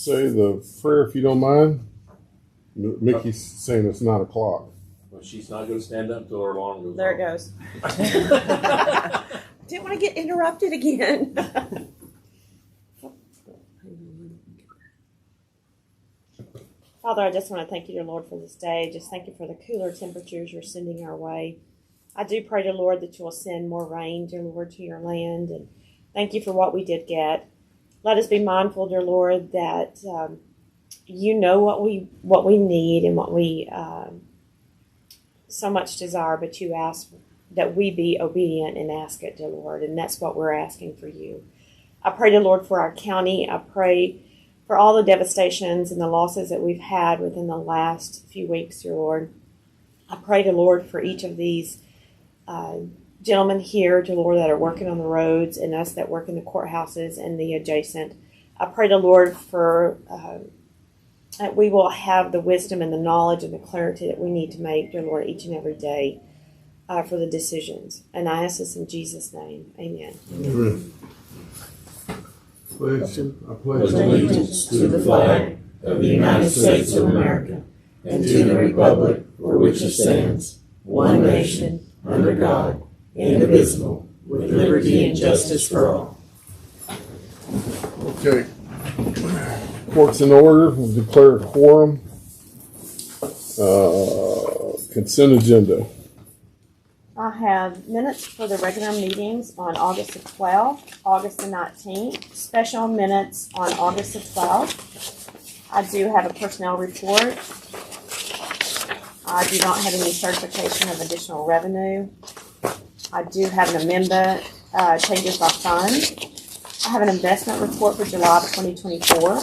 say the prayer if you don't mind? Mickey's saying it's 9 o'clock. Well, she's not going to stand up until her alarm goes There it goes. Didn't want to get interrupted again. Father, I just want to thank you, dear Lord, for this day. Just thank you for the cooler temperatures you're sending our way. I do pray, dear Lord, that you will send more rain, dear Lord, to your land. And thank you for what we did get. Let us be mindful, dear Lord, that you know what we need and what we so much desire, but you ask that we be obedient and ask it, dear Lord, and that's what we're asking for you. I pray, dear Lord, for our county. I pray for all the devastations and the losses that we've had within the last few weeks, dear Lord. I pray, dear Lord, for each of these gentlemen here, dear Lord, that are working on the roads and us that work in the courthouses and the adjacent. I pray, dear Lord, for that we will have the wisdom and the knowledge and the clarity that we need to make, dear Lord, each and every day for the decisions. And I ask this in Jesus' name. Amen. Amen. I pledge allegiance to the flag of the United States of America and to the republic for which it stands, one nation, under God, indivisible, with liberty and justice for all. Okay. Court's in order. We'll declare a quorum. Consent agenda. I have minutes for the regular meetings on August the 12th, August the 19th, special minutes on August the 12th. I do have a personnel report. I do not have any certification of additional revenue. I do have an amendment, changes by fund. I have an investment report for July of 2024.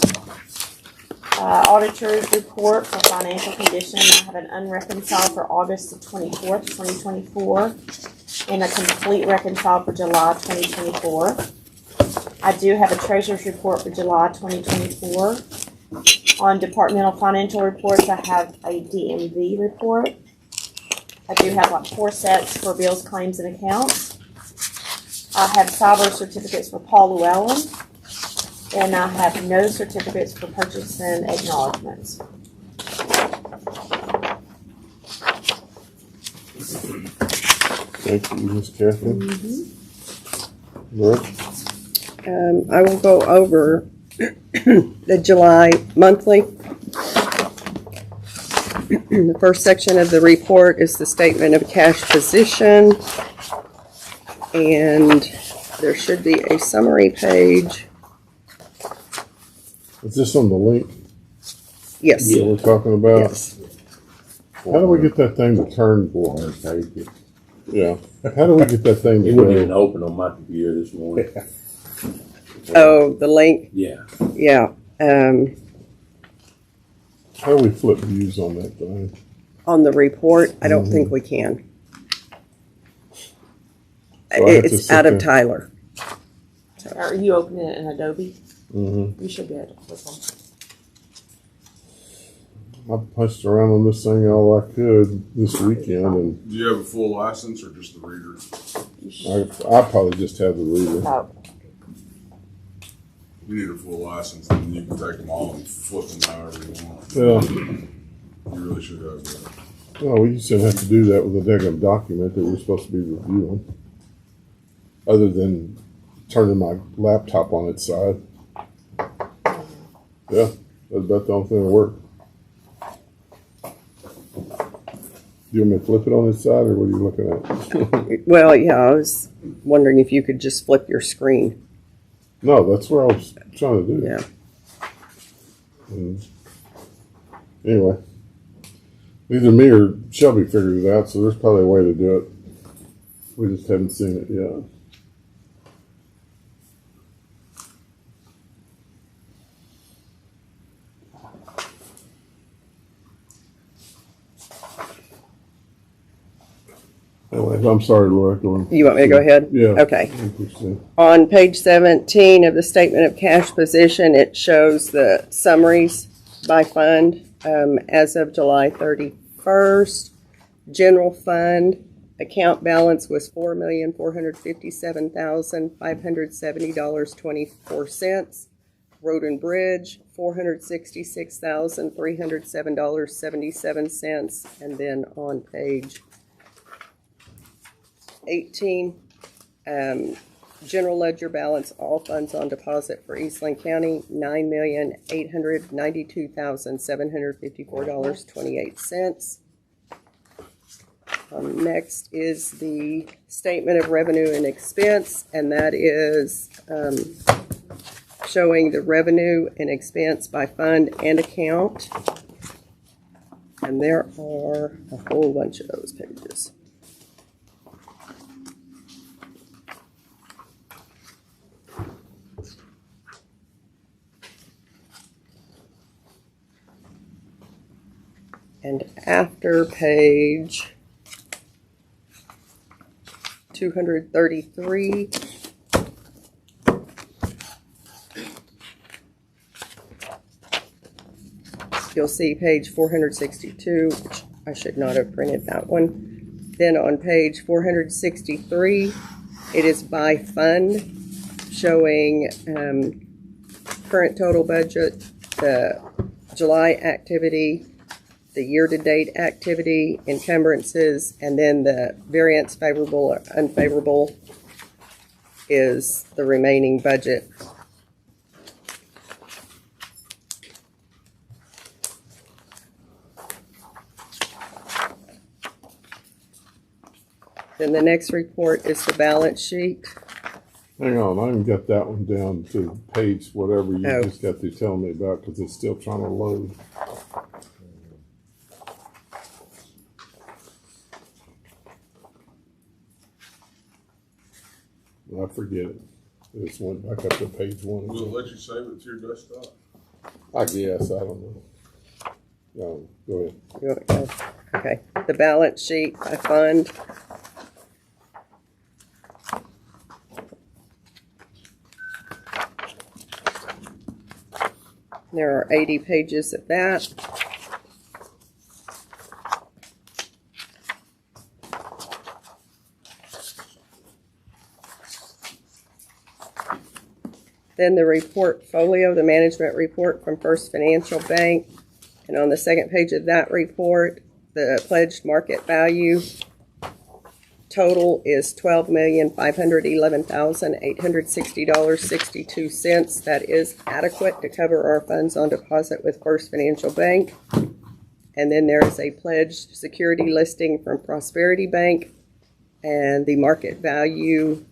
Auditor's report for financial condition. I have an unreconciled for August the 24th, 2024, and a complete reconciled for July 2024. I do have a treasurer's report for July 2024. On departmental financial reports, I have a DMV report. I do have like 4 sets for bills, claims, and accounts. I have cyber certificates for Paul Llewellyn. And I have no certificates for purchase and acknowledgments. Thank you, Ms. Catherine. Laura? I will go over the July monthly. The first section of the report is the statement of cash position. And there should be a summary page. Is this on the link Yes. that we're talking about? Yes. How do we get that thing to turn? 400 pages. Yeah. How do we get that thing to It wouldn't even go? open on my computer this morning. Oh, the link? Yeah. Yeah. How do we flip views on that thing? On the report, I don't think we can. So I have to It's sit out of there. Tyler. Are you opening it in Adobe? Mm-hmm. You should be able to click on. I punched around on this thing all I could this weekend, and Do you have a full license or just the reader? I probably just have the reader. Oh, You need a full license, and then you can take them all and flip them however you want. Yeah. You really should have that. Well, we used to have to do that with a daggum document that we're supposed to be reviewing. Other than turning my laptop on its side. Yeah, that's about the only thing that worked. Do you want me to flip it on its side, or what are you looking at? Well, yeah, I was wondering if you could just flip your screen. No, that's what I was trying to do. Yeah. Anyway, either me or Shelby figured it out, so there's probably a way to do it. We just haven't seen it yet. Anyway, I'm sorry, Laura. You want me to go ahead? Yeah. Okay. On page 17 of the statement of cash position, it shows the summaries by fund as of July 31st. General fund account balance was $4,457,570.24. Road and Bridge, $466,307.77. And then on page 18, general ledger balance, all funds on deposit for Eastland County, $9,892,754.28. Next is the statement of revenue and expense, and that is showing the revenue and expense by fund and account. And there are a whole bunch of those pages. And after page 233, you'll see page 462, which I should not have printed that one. Then on page 463, it is by fund, showing current total budget, the July activity, the year-to-date activity, encumbrances, and then the variance favorable or unfavorable is the remaining budget. Then the next report is the balance sheet. Hang on, I haven't got that one down to page whatever you Oh. just got to tell me about because it's still trying to load. I forget it. It just went back up to page one. Will it let you save it to your desktop? I guess, I don't know. Go ahead. You want to go? Okay, the balance sheet by fund. There are 80 pages of that. Then the portfolio, the management report from First Financial Bank. And on the second page of that report, the pledged market value total is $12,511,860.62. That is adequate to cover our funds on deposit with First Financial Bank. And then there is a pledged security listing from Prosperity Bank, and the market value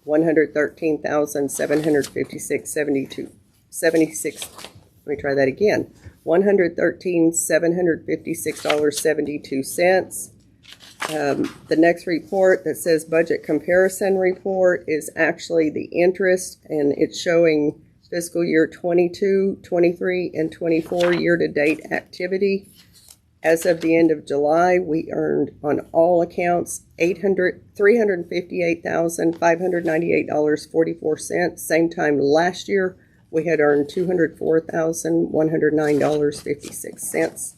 $113,756.76. Let me try that again. $113,756.72. The next report that says budget comparison report is actually the interest, and it's showing fiscal year 22, 23, and 24 year-to-date activity. As of the end of July, we earned on all accounts $358,598.44. Same time last year, we had earned $204,109.56.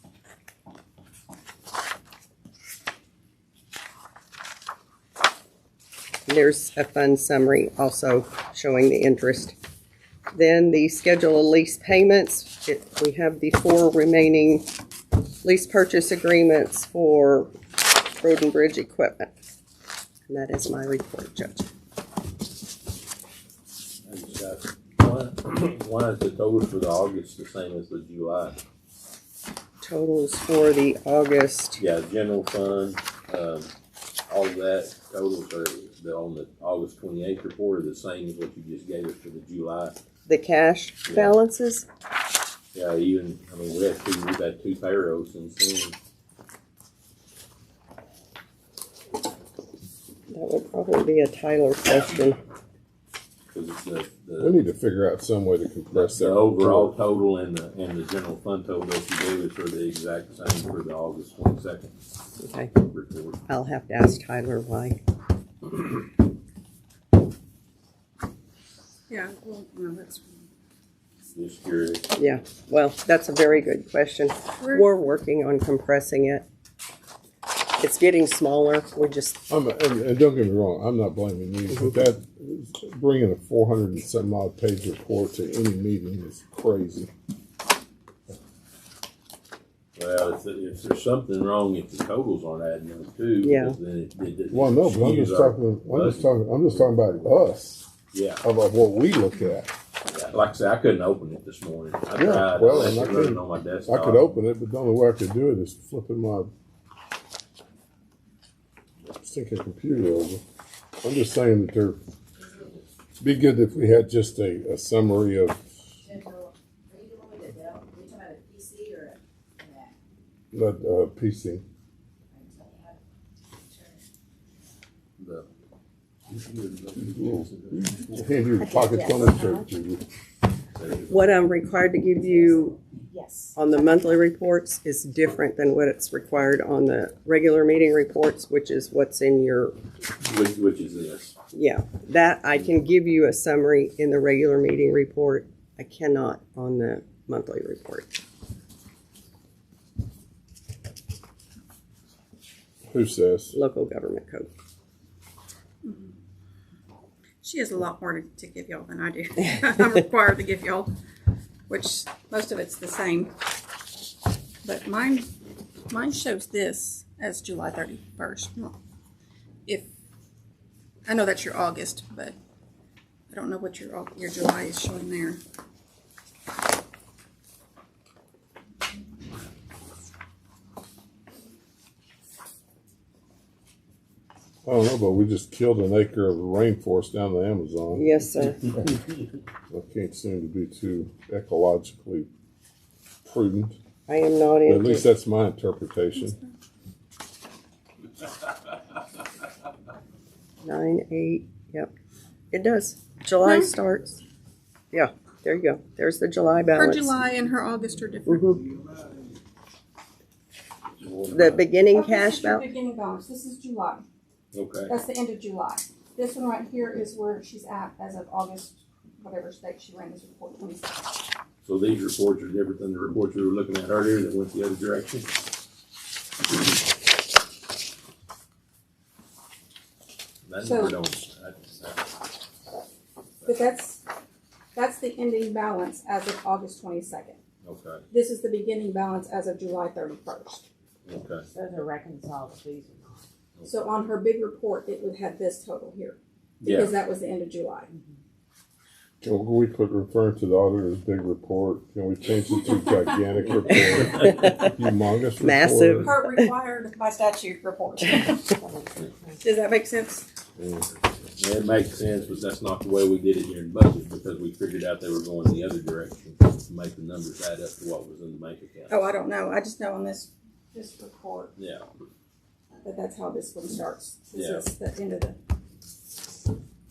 There's a fund summary also showing the interest. Then the schedule of lease payments. We have the 4 remaining lease purchase agreements for road and bridge equipment. And that is my report, Judge. Why is the total for the August the same as the July? Totals for the August. Yeah, general fund, all of that, totals are on the August 28th report are the same as what you just gave us for the July. The cash balances. Yeah, we've had 2 payrolls since then. That would probably be a Tyler question. Cause it's We the need to figure out some way to compress that. overall total and the general fund total that you gave us are the exact same for the August 22nd Okay, report. I'll have to ask Tyler why. Yeah, well, no, that's. Just curious. Yeah, well, that's a very good question. We're working on compressing it. It's getting smaller. We're just, And don't get me wrong, I'm not blaming you, but bringing a 400 and some odd page report to any meeting is crazy. Well, if there's something wrong, if the totals aren't adding up too. Yeah. because Then it Well, no, but I'm just talking about us, Yeah. about what we look at. Like I said, I couldn't open it this morning. I Yeah, tried. well, I and I left it running couldn't- on my I desktop. could open it, but the only way I could do it is flipping my stinking computer over. I'm just saying that it'd be good if we had just a summary of General, are you doing with a Dell? Are you talking about a PC or a Mac? that PC. Hand your pocket phone shirt to you. What I'm required to give you Yes. on the monthly reports is different than what it's required on the regular meeting reports, which is what's in your, Which is this. yeah. That, I can give you a summary in the regular meeting report. I cannot on the monthly report. Who says? Local government code. She has a lot more to give y'all than I do. I'm required to give y'all, which most of it's the same. But mine shows this as July 31st. If I know that's your August, but I don't know what your July is showing there. I don't know, but we just killed an acre of rainforest down the Amazon. Yes, sir. That can't seem to be too ecologically prudent. I am not But into. at least that's my interpretation. 9/8. Yep, it does. July starts. Yeah, there you go. There's the July Her balance. July and her August are different. The beginning Okay, cash this is your balance. beginning balance. This is July. Okay. That's the end of July. This one right here is where she's at as of August, whatever date she ran this report, 26. So these reports are different than the reports we were looking at earlier that went the other direction. That So- number don't. But that's the ending balance as of August 22nd. Okay. This is the beginning balance as of July 31st. Okay. Those are reconciled fees. So on her big report, it would have this total here, Yeah. because that was the end of July. Can we quit referring to the auditor's big report? Can we change it to gigantic report? Humongous report? Massive. Her required by statute report. Does that make sense? Yeah, it makes sense, but that's not the way we did it here in budget because we figured out they were going the other direction to make the numbers add up to what was in the bank account. Oh, I don't know. I just know on this report Yeah. that's how this one starts. This Yeah. is the end of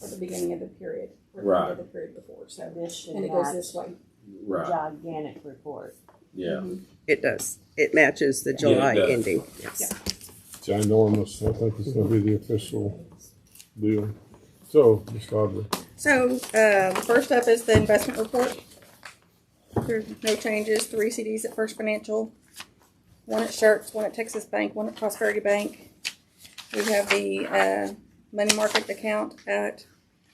or the beginning of the period. Or the Right. end of the period before. So This should and it goes match this way. the Right. gigantic report. Yeah. It does. It matches the July does. ending. Yes. Ginormous. I think it's gonna be the official deal. So, Mr. Audrey. So, first up is the investment report. There's no changes. 3 CDs at First Financial, 1 at Sharps, 1 at Texas Bank, 1 at Prosperity Bank. We have the money market account at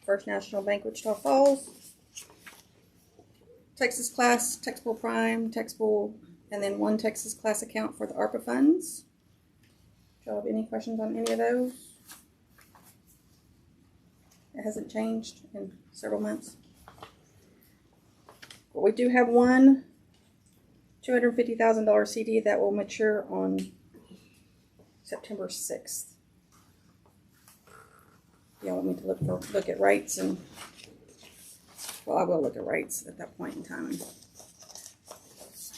First National Bank, Wichita Falls. Texas Class, Taxable Prime, Taxable, and then 1 Texas Class account for the ARPA funds. Do y'all have any questions on any of those? It hasn't changed in several months. But we do have one $250,000 CD that will mature on September 6th. Y'all want me to look at rates and, well, I will look at rates at that point in time.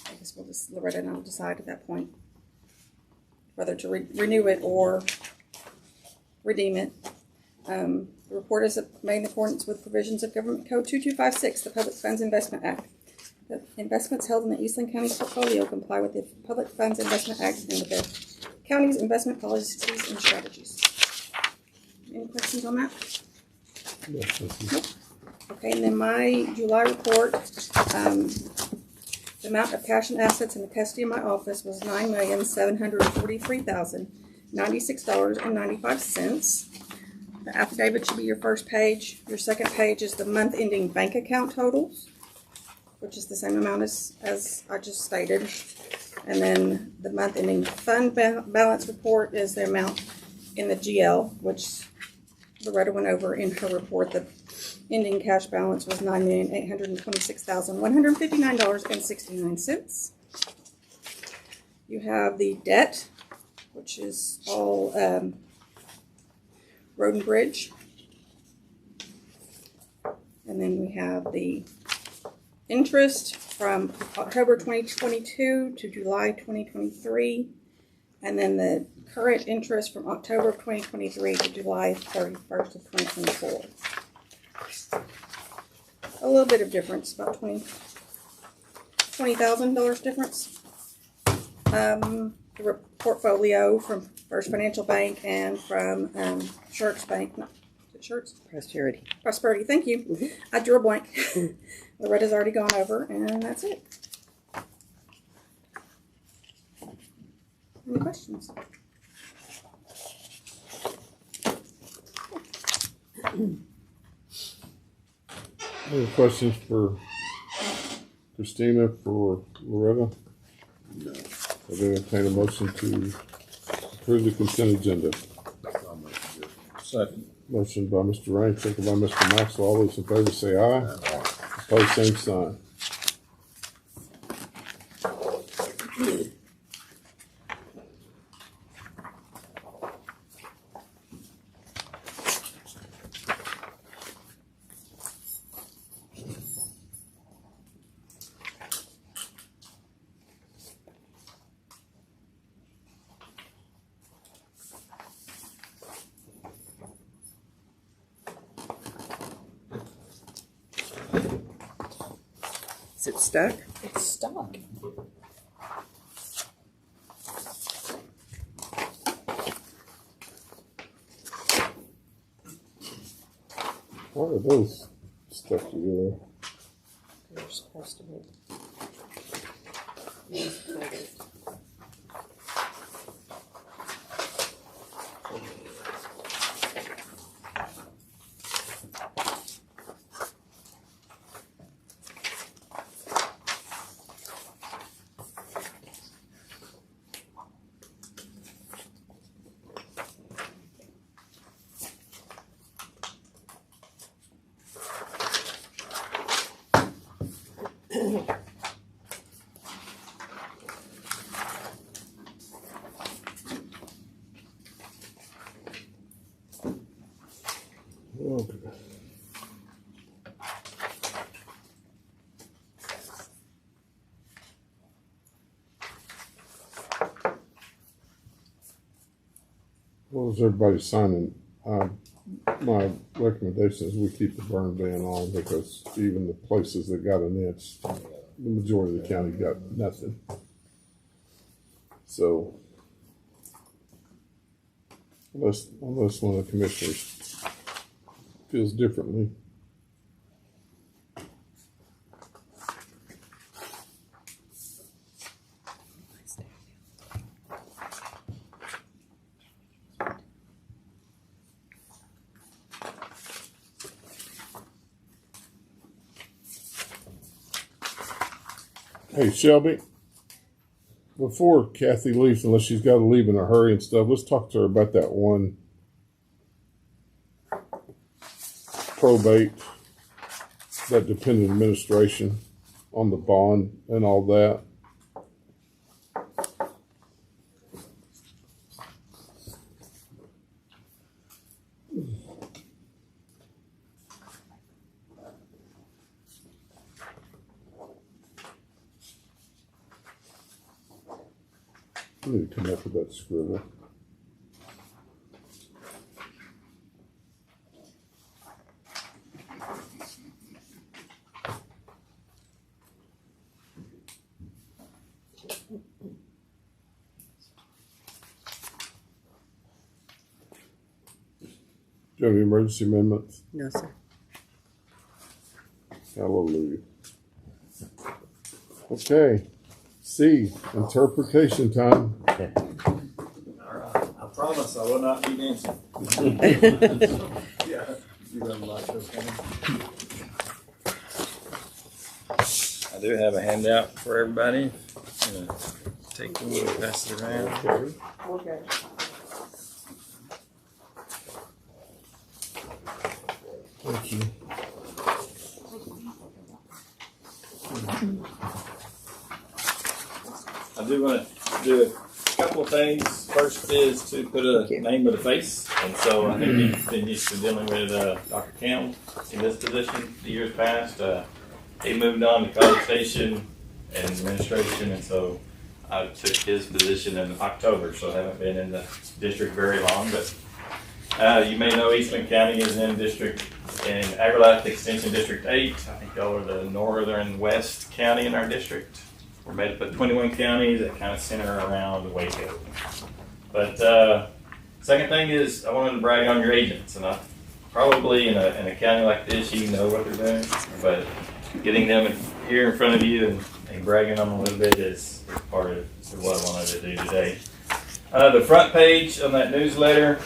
I guess we'll just, Loretta and I'll decide at that point whether to renew it or redeem it. The report is made in accordance with provisions of Government Code 2256, the Public Funds Investment Act. The investments held in the Eastland County portfolio comply with the Public Funds Investment Act and with the county's investment policies and strategies. Any questions on that? Yes, this is- Okay, and then my July report, the amount of cash and assets in the custody of my office was $9,743,096.95. The affidavit should be your first page. Your second page is the month-ending bank account totals, which is the same amount as I just stated. And then the month-ending fund balance report is the amount in the GL, which Loretta went over in her report. The ending cash balance was $9,826,159.69. You have the debt, which is all road and bridge. And then we have the interest from October 2022 to July 2023. And then the current interest from October of 2023 to July 31st of 2024. A little bit of difference, about $20,000 difference. The portfolio from First Financial Bank and from Shirts Bank. No, is it Shirts? Prosperity. Prosperity, thank you. I drew a blank. Loretta's already gone over, and that's it. Any questions? Any questions for Christina, for Loretta? No. I do entertain a motion to approve the consent agenda. Second. Motion by Mr. Rain, second by Mr. Maxwell. All those in favor say aye. Opposed, same sign. Is it stuck? It's stuck. Why are those stuck together? They're supposed to be. Okay. What was everybody signing? My recommendation is we keep the burn ban on, because even the places that got an inch, the majority of the county got nothing. So, unless one of the commissioners feels differently. Hey, Shelby, before Kathy leaves, unless she's got to leave in a hurry and stuff, let's talk to her about that one probate, that dependent administration on the bond and all that. I need to come up with that scribble. Do you have any emergency amendments? No, sir. Hallelujah. Okay. C, interpretation time. All right. I promise I will not be dancing. I do have a handout for everybody. I'm gonna take one and pass it around. Okay. Thank you. I do want to do a couple of things. First is to put a name with a face, and so I think we've been used to dealing with Dr. Campbell in this position the years past. He moved on to College Station and administration, and so I took his position in October, so I haven't been in the district very long, but you may know Eastland County is in AgriLife Extension District 8. I think y'all are the northern west county in our district. We're made up of 21 counties that kind of center around Waco. But second thing is I wanted to brag on your agents, and I probably in a county like this, you know what they're doing, but getting them here in front of you and bragging on them a little bit is part of what I wanted to do today. The front page on that newsletter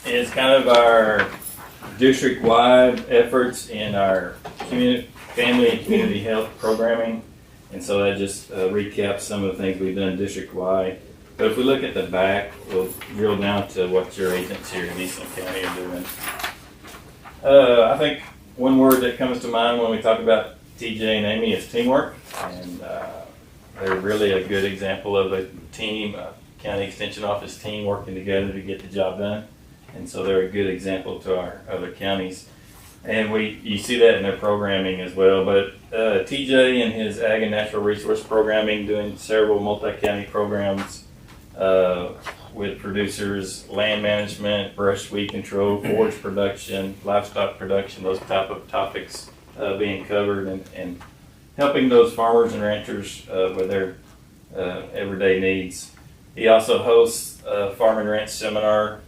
is kind of our district-wide efforts in our family and community health programming. And so that just recaps some of the things we've done district-wide. But if we look at the back, we'll drill down to what your agents here in Eastland County are doing. I think one word that comes to mind when we talk about TJ and Amy is teamwork. And they're really a good example of a team, a county extension office team working together to get the job done. And so they're a good example to our other counties. And you see that in their programming as well. But TJ and his Ag and Natural Resource Programming doing several multi-county programs with producers, land management, brush weed control, forage production, livestock production, those type of topics being covered and helping those farmers and ranchers with their everyday needs. He also hosts a farm and ranch seminar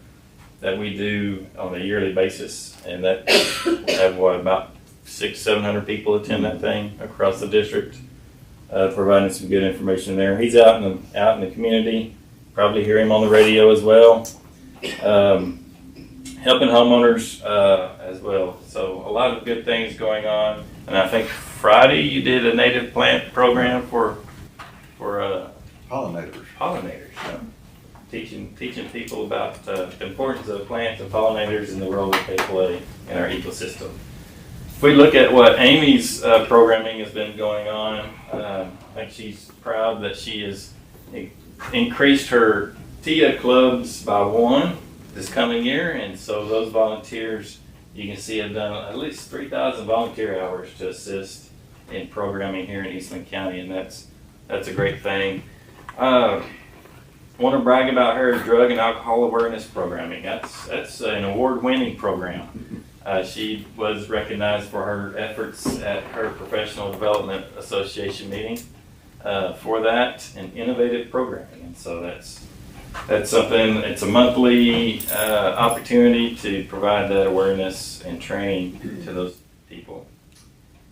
that we do on a yearly basis, and that we have about 600-700 people attend that thing across the district, providing some good information there. He's out in the community. Probably hear him on the radio as well, helping homeowners as well. So a lot of good things going on. And I think Friday you did a native plant program for pollinators. Yeah. Teaching people about the importance of plants and pollinators and the role that they play in our ecosystem. If we look at what Amy's programming has been going on, I think she's proud that she has increased her TIA clubs by 1 this coming year, and so those volunteers, you can see, have done at least 3,000 volunteer hours to assist in programming here in Eastland County, and that's a great thing. Want to brag about her drug and alcohol awareness programming. That's an award-winning program. She was recognized for her efforts at her Professional Development Association meeting for that and innovative programming. And so that's something. It's a monthly opportunity to provide that awareness and training to those people.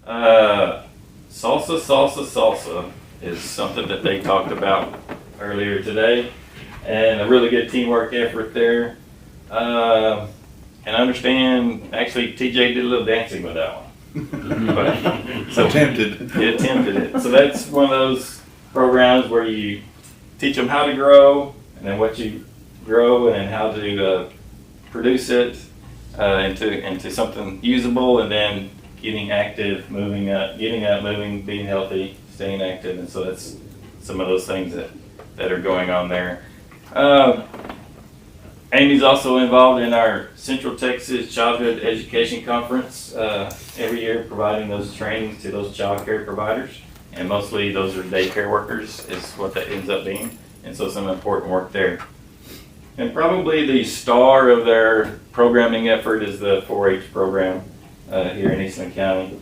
Salsa is something that they talked about earlier today, and a really good teamwork effort there. And I understand, actually, TJ did a little dancing with that one. But, so Attempted. He attempted it. So that's one of those programs where you teach them how to grow, and then what you grow, and then how to produce it into something usable, and then getting active, moving up, moving, being healthy, staying active. And so that's some of those things that are going on there. Amy's also involved in our Central Texas Childhood Education Conference every year, providing those trainings to those child care providers, and mostly those are daycare workers is what that ends up being, and so some important work there. And probably the star of their programming effort is the 4-H program here in Eastland County.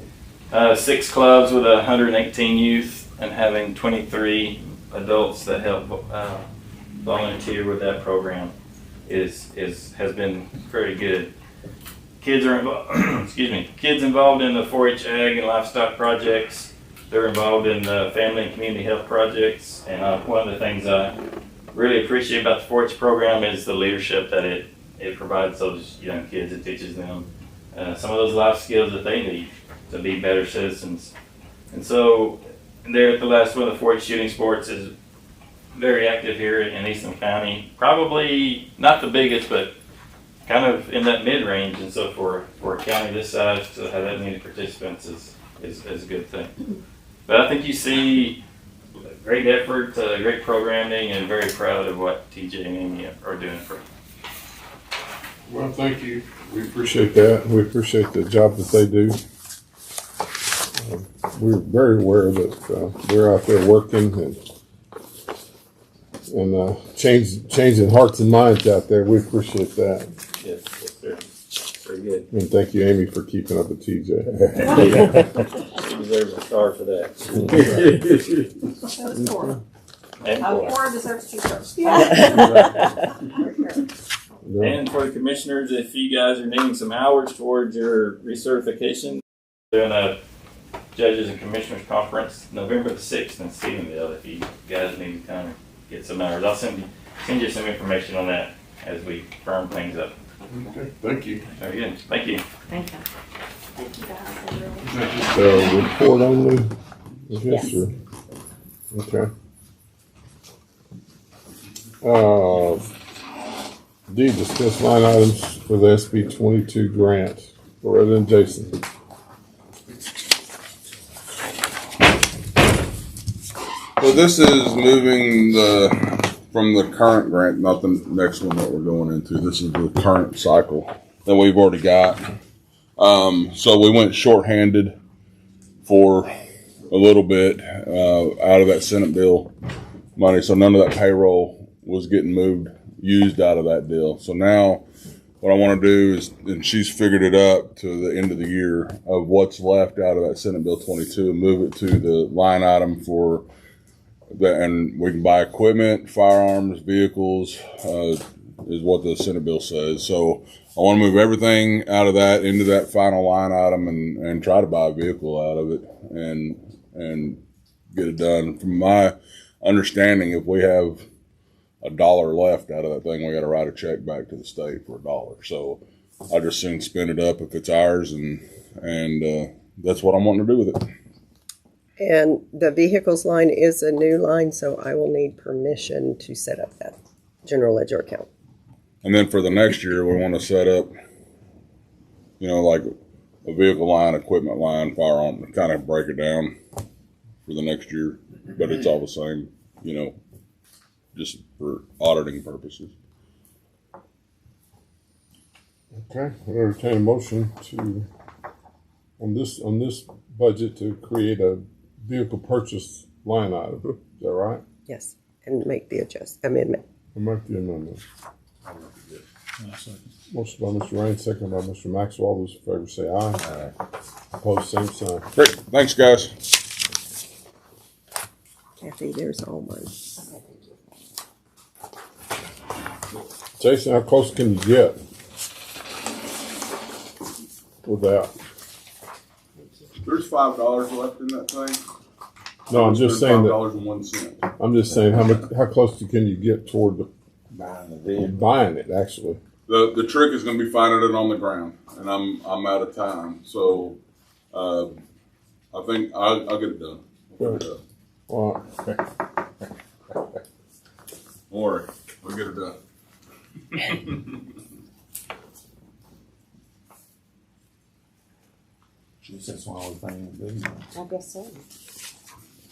6 clubs with 118 youth and having 23 adults that help volunteer with that program has been very good. Kids are kids involved in the 4-H ag and livestock projects. They're involved in the family and community health projects. And one of the things I really appreciate about the 4-H program is the leadership that it it provides those young kids, it teaches them some of those life skills that they need to be better citizens. And so there at the last one, the 4-H shooting sports is very active here in Eastland County. Probably not the biggest, but kind of in that mid-range. And so for a county this size to have that many participants is a good thing. But I think you see great effort, great programming, and very proud of what TJ and Amy are doing for you. Well, thank you. We appreciate that. We appreciate the job that they do. We're very aware that they're out there working and changing hearts and minds out there. We appreciate that. Yes, sir. Very good. And thank you, Amy, for keeping up with TJ. She deserves a star for that. That was four. And for- Four deserves 2 stars. And for the commissioners, if you guys are needing some hours towards your recertification, we're doing a judges and commissioners conference November the 6th in Stephenville. If you guys need to come and get some hours, I'll send you some information on that as we firm things up. Okay, thank you. Very good. Thank you. Thank you. Thank you guys. So report only? Yes. Sir. Okay. D, discuss line items for the SB 22 grant. Loretta and Jason. So this is moving from the current grant, not the next one that we're going into. This is the current cycle that we've already got. So we went shorthanded for a little bit out of that Senate bill money. So none of that payroll was getting used out of that deal. So now what I want to do is, and she's figured it up to the end of the year of what's left out of that Senate Bill 22 and move it to the line item for that, and we can buy equipment, firearms, vehicles, is what the Senate bill says. So I want to move everything out of that into that final line item and try to buy a vehicle out of it and get it done. From my understanding, if we have $1 left out of that thing, we got to write a check back to the state for $1. So I just soon spin it up if it's ours, and that's what I'm wanting to do with it. And the vehicles line is a new line, so I will need permission to set up that general ledger account. And then for the next year, we want to set up, like a vehicle line, equipment line, firearm, and kind of break it down for the next year. But it's all the same, just for auditing purposes. Okay, I entertain a motion on this budget to create a vehicle purchase line item. Is that right? Yes, and make the amendment. I'll make the amendment. Motion by Mr. Raines, second by Mr. Maxwell. All those in favor say aye. Aye. Opposed, same sign. Great, thanks, guys. Kathy, there's all mine. Jason, how close can you get with that? There's $5 left in that thing. No, I'm just saying that. $5.01. I'm just saying how close can you get toward buying it actually? The trick is going to be finding it on the ground, and I'm out of time, so I think I'll get it done. I'll get it done. All right. Don't worry, we'll get it done. That's one of the things. I guess so.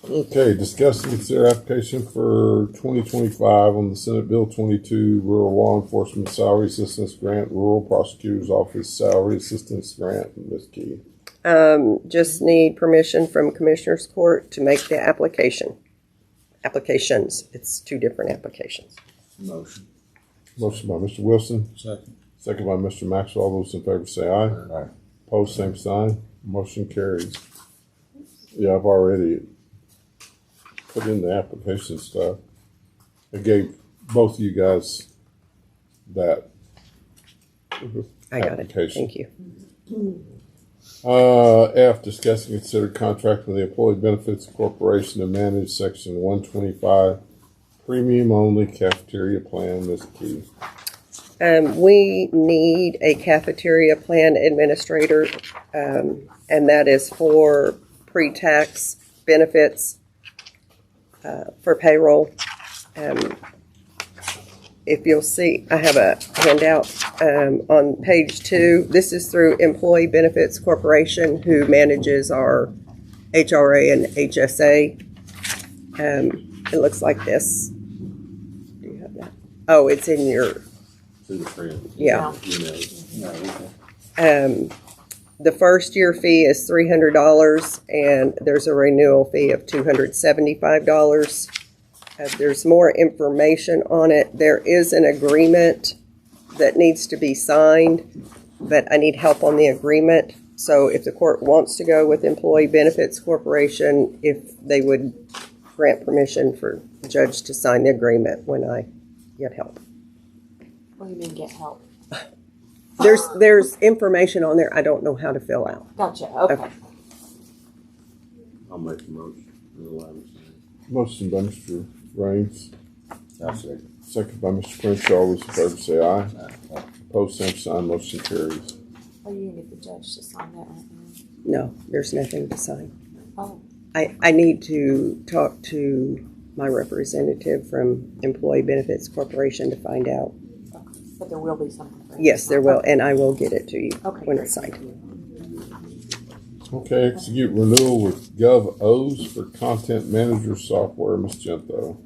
Okay, discuss and consider application for 2025 on the Senate Bill 22 Rural Law Enforcement Salary Assistance Grant, Rural Prosecutor's Office Salary Assistance Grant. Ms. Key. Just need permission from Commissioner's Court to make the applications. It's 2 different applications. Motion. Motion by Mr. Wilson. Second. Second by Mr. Maxwell. All those in favor say aye. Aye. Opposed, same sign. Motion carries. Yeah, I've already put in the application stuff. I gave both of you guys that I got application. it. Thank you. F, discuss and consider contract with the Employee Benefits Corporation to manage Section 125 premium only cafeteria plan. Ms. Key. We need a cafeteria plan administrator, and that is for pre-tax benefits for payroll. If you'll see, I have a handout on page 2. This is through Employee Benefits Corporation, who manages our HRA and HSA. It looks like this. Do you have that? Oh, it's in your, To the friend. yeah. Email. The first year fee is $300, and there's a renewal fee of $275. There's more information on it. There is an agreement that needs to be signed, but I need help on the agreement. So if the court wants to go with Employee Benefits Corporation, if they would grant permission for the judge to sign the agreement when I get help. What do you mean get help? There's information on there I don't know how to fill out. Gotcha. Okay. Okay. I'll make the motion. Otherwise, Motion by Mr. Raines, I'll second. second by Mr. Crenshaw. All those in favor say aye. Opposed, same sign. Motion carries. Are you gonna get the judge to sign that right No, there's nothing to sign. now? Oh, I need to talk to my representative from Employee Benefits Corporation to find out. okay. But there will be something. for you. Yes, there will, and I will get it to you Okay. when great. it's signed. Okay, execute renewal with GovOs for content manager software, Ms. Gento.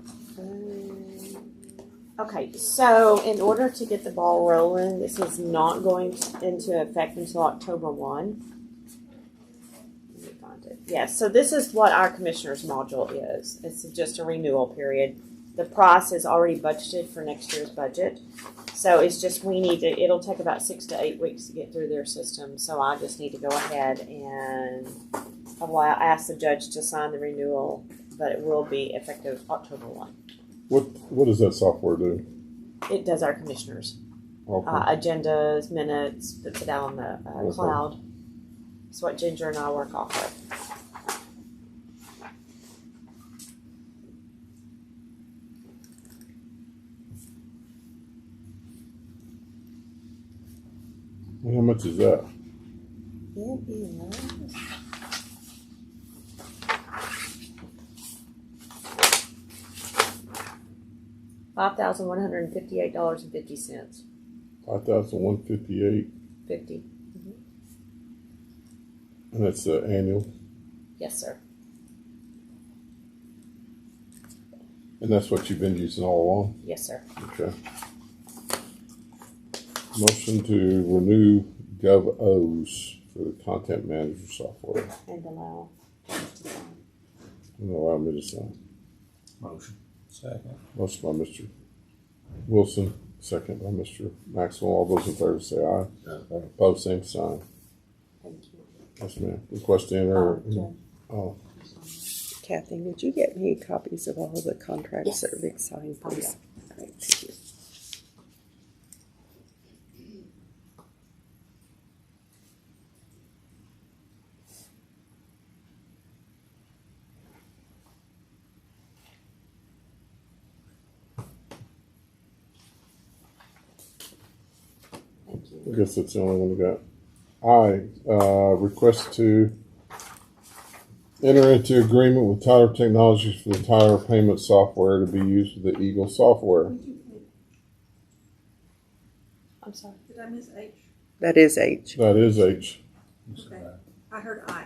Okay, so in order to get the ball rolling, this is not going into effect until October 1. Let me find it. Yes, so this is what our commissioner's module is. It's just a renewal period. The price is already budgeted for next year's budget. So it's just it'll take about 6 to 8 weeks to get through their system. So I just need to go ahead and ask the judge to sign the renewal, but it will be effective October 1. What does that software do? It does our commissioners. Okay. Agendas, minutes, puts it out on the Okay. cloud. It's what Ginger and I work off of. How much is that? It is $5,158.50. 5,158, 50. and that's the annual, Yes, sir. and that's what you've been using all along. Yes, sir. Okay. Motion to renew GovOs for the content manager software. And allow. And allow me to sign. Motion. Second. Motion by Mr. Wilson, second by Mr. Maxwell. All those in favor say aye. Opposed, same sign. Thank you. Yes, ma'am. Request to enter. Jen. Oh, Kathy, would you get me copies of all the contracts Yes. that are being signed, please? All right, thank you. Thank I you. guess that's the only one we got. Request to enter into agreement with Tyler Technologies for the Tyler payment software to be used with the Eagle software. I'm sorry. Did I miss H? That is H. That is H. Okay. I heard I.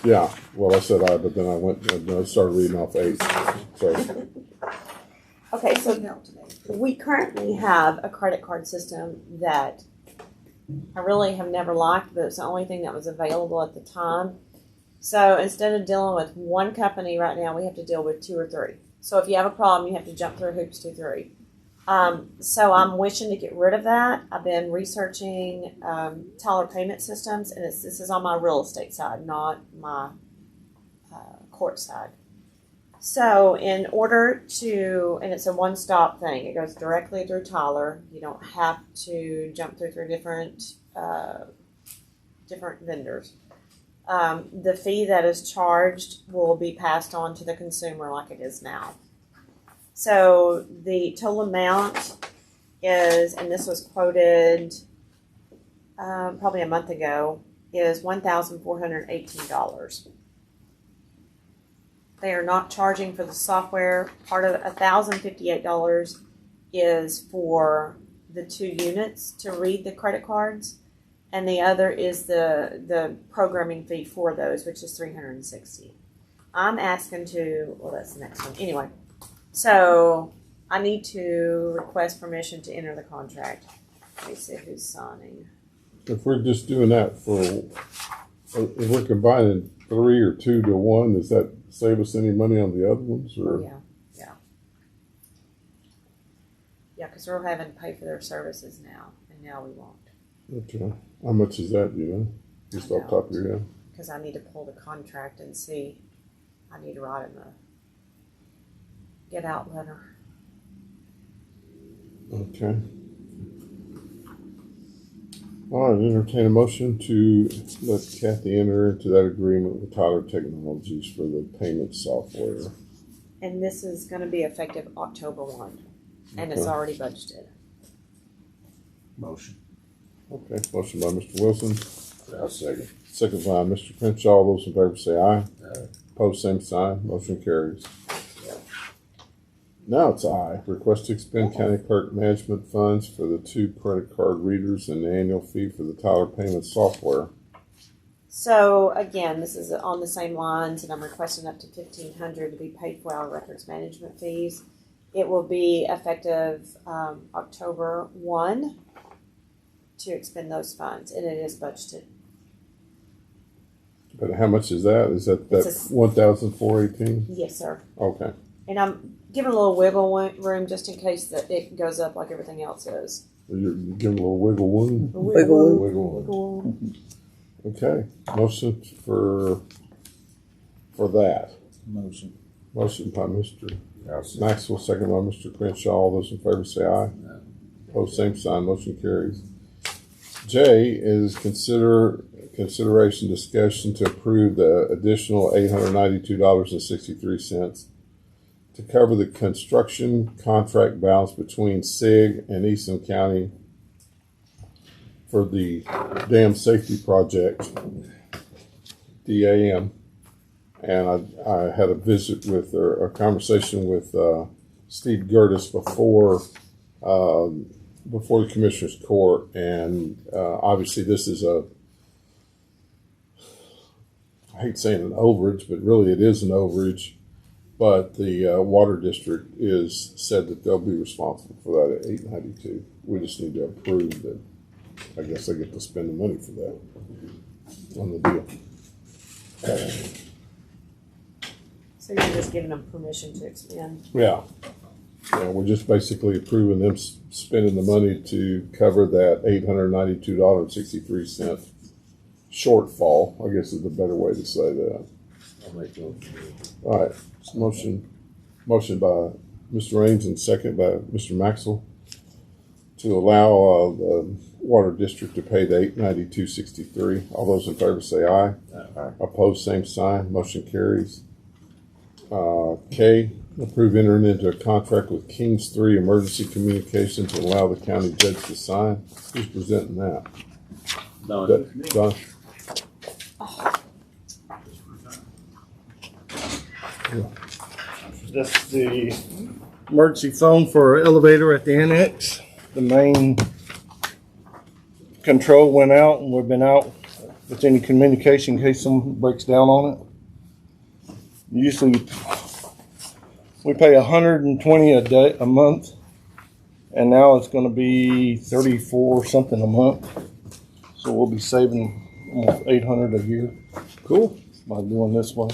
Yeah, well, I said I, but then I started reading off H. So, Okay, so Help today. we currently have a credit card system that I really have never liked, but it's the only thing that was available at the time. So instead of dealing with one company right now, we have to deal with 2 or 3. So if you have a problem, you have to jump through hoops 2, 3. So I'm wishing to get rid of that. I've been researching Tyler payment systems, and this is on my real estate side, not my court side. So in order to, and it's a one-stop thing. It goes directly through Tyler. You don't have to jump through different vendors. The fee that is charged will be passed on to the consumer like it is now. So the total amount is, and this was quoted probably a month ago, is $1,418. They are not charging for the software. Part of $1,058 is for the 2 units to read the credit cards, and the other is the programming fee for those, which is $360. I'm asking well, that's the next one. Anyway, so I need to request permission to enter the contract. Let me see who's signing. If we're just doing that if we're combining 3 or 2 to 1, does that save us any money on the other ones? Or? Yeah, because we're having to pay for their services now, and now we won't. Okay. How much is that, do you know? Just off the top of your head? Because I need to pull the contract and see. I need to write him a get out letter. Okay. All right, entertain a motion to let Kathy enter into that agreement with Tyler Technologies for the payment software. And this is going to be effective October 1, and it's Okay. already budgeted. Motion. Okay, motion by Mr. Wilson. I'll second. Second by Mr. Crenshaw. All those in favor say aye. Aye. Opposed, same sign. Motion carries. Now it's I. Request to expend county clerk management funds for the 2 credit card readers and the annual fee for the Tyler payment software. So again, this is on the same lines, and I'm requesting up to $1,500 to be paid for our records management fees. It will be effective October 1 to expend those funds, and it is budgeted. But how much is that? Is that It's a- $1,418? Yes, sir. Okay. And I'm giving a little wiggle room just in case that it goes up like everything else is. You're giving a little wiggle room. Wiggle room. Wiggle room. Okay. Motion for that. Motion. Motion by Mr. Maxwell, second by Mr. Crenshaw. All those in favor say aye. Opposed, same sign. Motion carries. J is consideration discussion to approve the additional $892.63 to cover the construction contract balance between SIG and Eastland County for the dam safety project, DAM. And I had a visit with, or a conversation with Steve Gertis before the Commissioner's Court, and obviously this is I hate saying an overage, but really it is an overage. But the water district is said that they'll be responsible for that at $892. We just need to approve that. I guess they get to spend the money for that on the deal. So you're just giving them permission to expend. Yeah. Yeah, we're just basically approving them spending the money to cover that $892.63 shortfall, I guess is the better way to say that. I'll make a motion. All right, motion by Mr. Raines and second by Mr. Maxwell to allow the water district to pay the $892.63. All those in favor say aye. Aye. Opposed, same sign. Motion carries. K, approve entering into a contract with Kings 3 Emergency Communications to allow the county judge to sign. Who's presenting that? Don, Don? That's the emergency phone for our elevator at the annex. The main control went out, and we've been out with any communication in case someone breaks down on it. Usually we pay $120 a month, and now it's going to be $34 something a month. So we'll be saving almost $800 a year. Cool. By doing this one.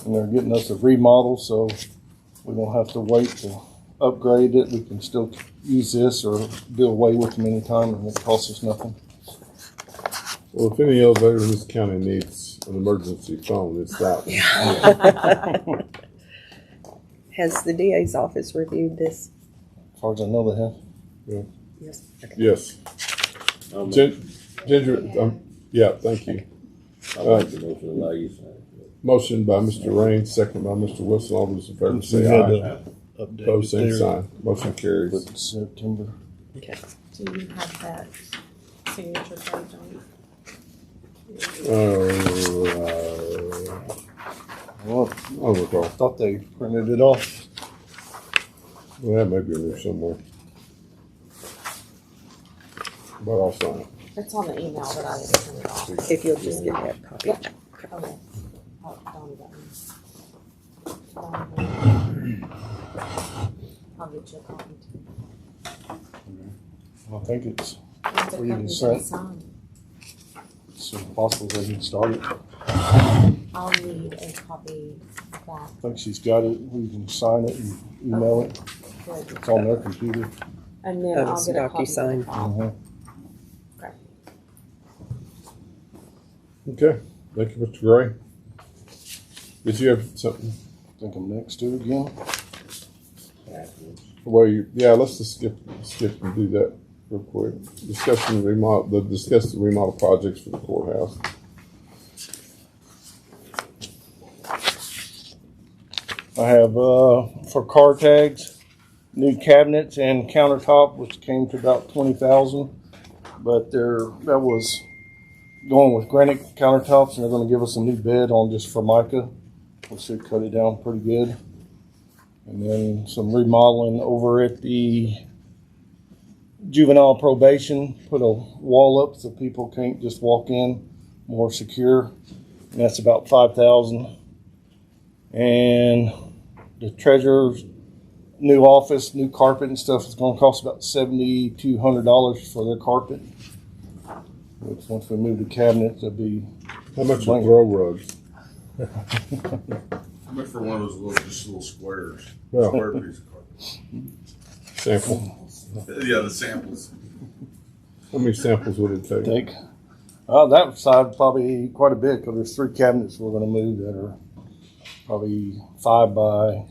And they're getting us a remodel, so we don't have to wait to upgrade it. We can still use this or do away with them anytime, and it costs us nothing. Well, if any elevator in this county needs an emergency phone, it's that one. Has the DA's office reviewed this? As far as I know, they have. Yes. Okay. Yes. I'll make Ginger, yeah, thank you. the motion to allow you to sign. Motion by Mr. Raines, second by Mr. Wilson. All those in favor We say had aye. to update Pose it same there. sign. Motion carries. Put September. Do you have that signature page on Well, I'll recall. I thought they printed it off. Well, that may be in there somewhere. But I'll sign it. it? It's on the email, but I didn't print it off. If you'll just give me a copy. Okay. Oh, Donnie got one. I'll get you a copy too. I think it's When's it We coming can to set- be signed? as soon as possible they can start it. I'll need a copy back. I think she's got it. We can sign it and email it. Good. It's on their computer. And then Oh, I'll it's get a copy. DocuSign. for the file. Uh-huh. Okay. Thank you, Mr. Gray. Did you have something? I think I'm next to it again. Well, yeah, let's just skip and do that real quick. Discuss the remodel projects for the courthouse. I have for car tags, new cabinets and countertop, which came to about 20,000. But that was going with granite countertops, and they're going to give us a new bed on just Formica, which should cut it down pretty good. And then some remodeling over at the juvenile probation, put a wall up so people can't just walk in, more secure. And that's about 5,000. And the treasurer's new office, new carpet and stuff is going to cost about $7,200 for their carpet. Which once we move the cabinets, it'll be How much are throw rugs? How much for one of those little squares? Well, Square piece of carpet. sample. Yeah, the samples. How many samples would it take? take. That side probably quite a bit because there's 3 cabinets we're going to move that are probably 5 by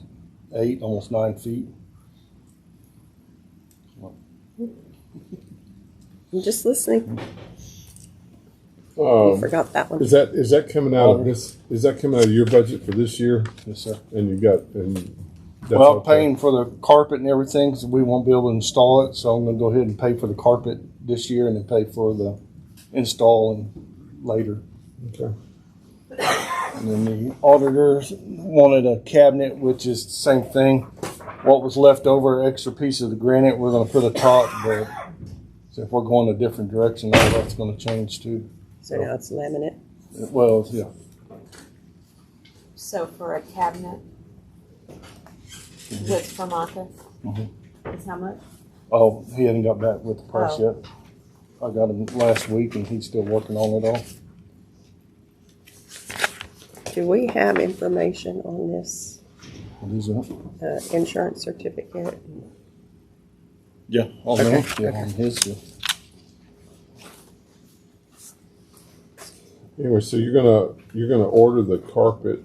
8, almost 9 feet. I'm just listening. You forgot that one. Is that coming out of this? Is that coming out of your budget for this year? Yes, sir. And you got that's Well, okay. paying for the carpet and everything, so we won't be able to install it. So I'm going to go ahead and pay for the carpet this year and then pay for the install and later. Okay. And then the auditors wanted a cabinet, which is the same thing. What was left over, extra piece of the granite, we're going to put a top. But so if we're going a different direction, all that's going to change too. So now it's laminate. Well, yeah. So for a cabinet with Formica, is how much? Oh, he hasn't got back with the price Oh. yet. I got him last week, and he's still working on it all. Do we have information on this What is that? insurance certificate? Yeah, on Okay. there. Yeah, on his. Yeah. Anyway, so you're gonna order the carpet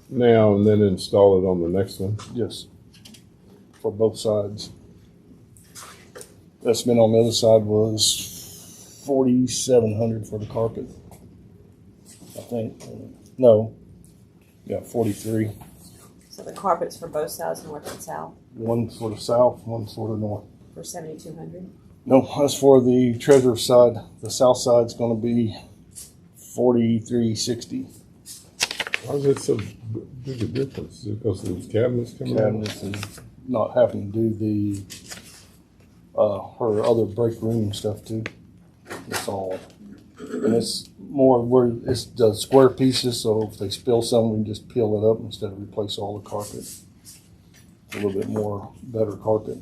now and then install it on the next one. Yes, for both sides. Estimate on the other side was $4,700 for the carpet. I think. No. Yeah, 43. So the carpet's for both sides, north and south, One for the south, one for the north. for 7,200. No, that's for the treasurer's side. The south side's going to be $43.60. Why is it so big a difference? Is it because those cabinets coming out? Cabinets and not having to do the her other break room and stuff too. It's all, and it's more where it's the square pieces. So if they spill some, we can just peel it up instead of replace all the carpet. It's a little bit more better carpet.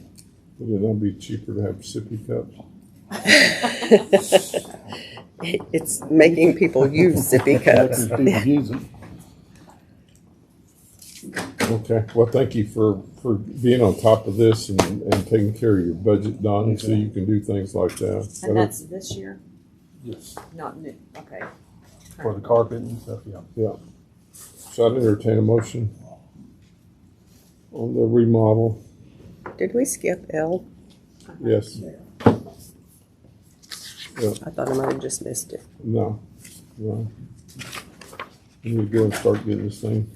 Would it not be cheaper to have sippy cups? It's making people use sippy cups. People use them. Okay. Well, thank you for being on top of this and taking care of your budget, Donnie, so you can do things like that. And that's this year, Yes, not new. Okay. for the carpet and stuff. Yeah. Yeah. So I'd entertain a motion on the remodel. Did we skip L? Yes. I thought I might have just missed it. No. No. We need to go and start getting this thing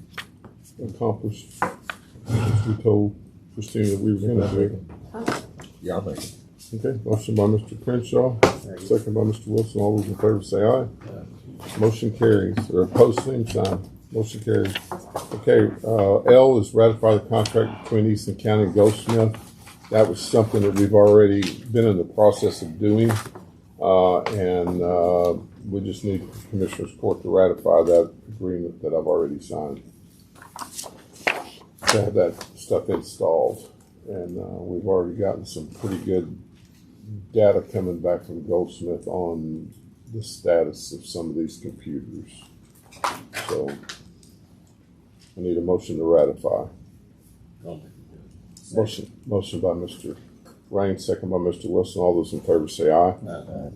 accomplished, as we told. Christina, we were gonna do? Yeah, I'll make it. Okay, motion by Mr. Crenshaw, second by Mr. Wilson. All those in favor say aye. Motion carries, or opposed, same sign. Motion carries. Okay, L is ratify the contract between Eastland County and Goldsmith. That was something that we've already been in the process of doing. And we just need Commissioners Court to ratify that agreement that I've already signed to have that stuff installed. And we've already gotten some pretty good data coming back from Goldsmith on the status of some of these computers. So I need a motion to ratify. Motion by Mr. Raines, second by Mr. Wilson. All those in favor say aye.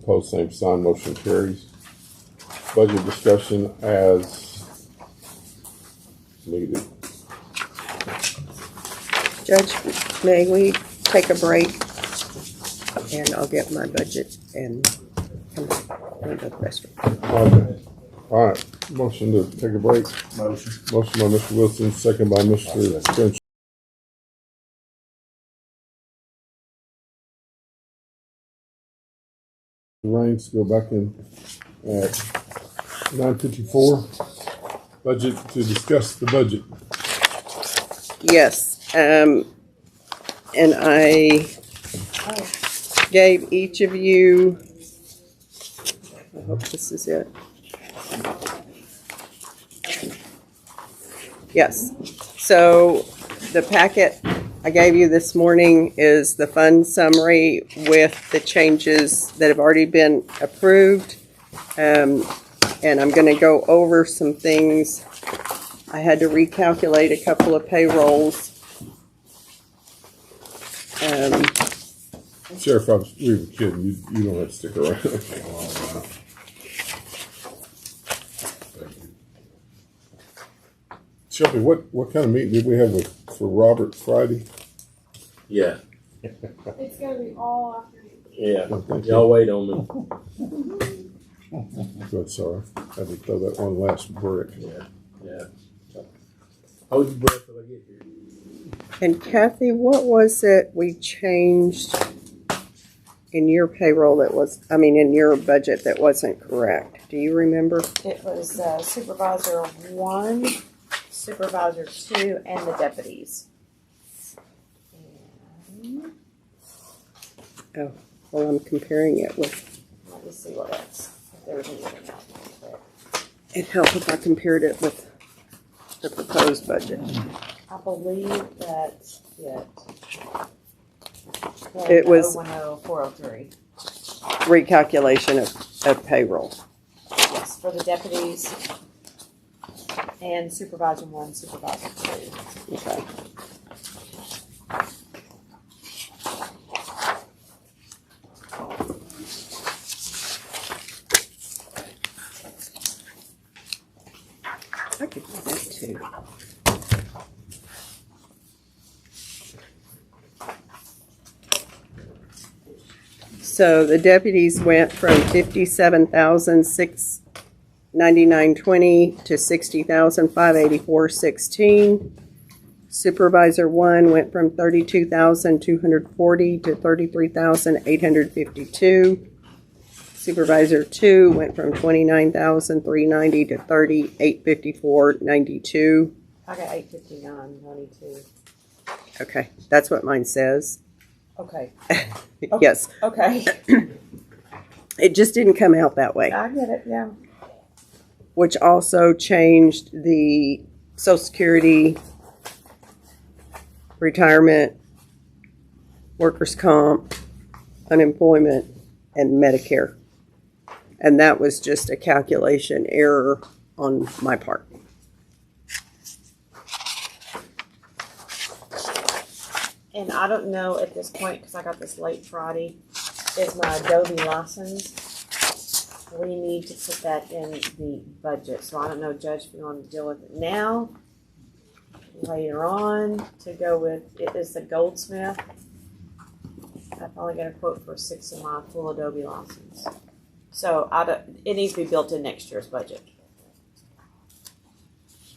Opposed, same sign. Motion carries. Budget discussion as needed. Judge, may we take a break? And I'll get my budget and come back and go to the restroom. Okay. All right. Motion to take a break. Motion. Motion by Mr. Wilson, second by Mr. Crenshaw. Raines go back in at 9:54. Budget to discuss the budget. Yes, and I gave each of you, I hope this is it. Yes, so the packet I gave you this morning is the fund summary with the changes that have already been approved. And I'm going to go over some things. I had to recalculate a couple of payrolls. Sheriff, we were kidding. You don't have to stick around. Shelby, what kind of meeting did we have for Robert Friday? Yeah, It's gonna be all afternoon. yeah. Oh, thank you. Y'all wait on me. Good, sorry. Had to throw that one last brick. Yeah. Hold your breath till I get here. And Kathy, what was it we changed in your payroll in your budget that wasn't correct? Do you remember? It was Supervisor 1, Supervisor 2, and the deputies. And Oh, well, I'm comparing it with, let me see what else. If there was anything else. it helped if I compared it with the proposed budget. I believe that's it. It was- 10403. Recalculation of payroll. Yes, for the deputies and Supervisor 1, Supervisor 2. Okay. I could do that too. So the deputies went from 57,699.20 to 60,584.16. Supervisor 1 went from 32,240 to 33,852. Supervisor 2 went from 29,390 to 38,54.92. I got 859.92. Okay, that's what mine says. Okay. Yes, Okay. it just didn't come out that way, I get it, yeah. which also changed the Social Security, retirement, workers' comp, unemployment, and Medicare. And that was just a calculation error on my part. And I don't know at this point, because I got this late Friday, is my Adobe license. We need to put that in the budget. So I don't know, Judge, if you want to deal with it now, later on, to go with, it is the Goldsmith. I finally got a quote for 6 of my full Adobe license. So it needs to be built in next year's budget.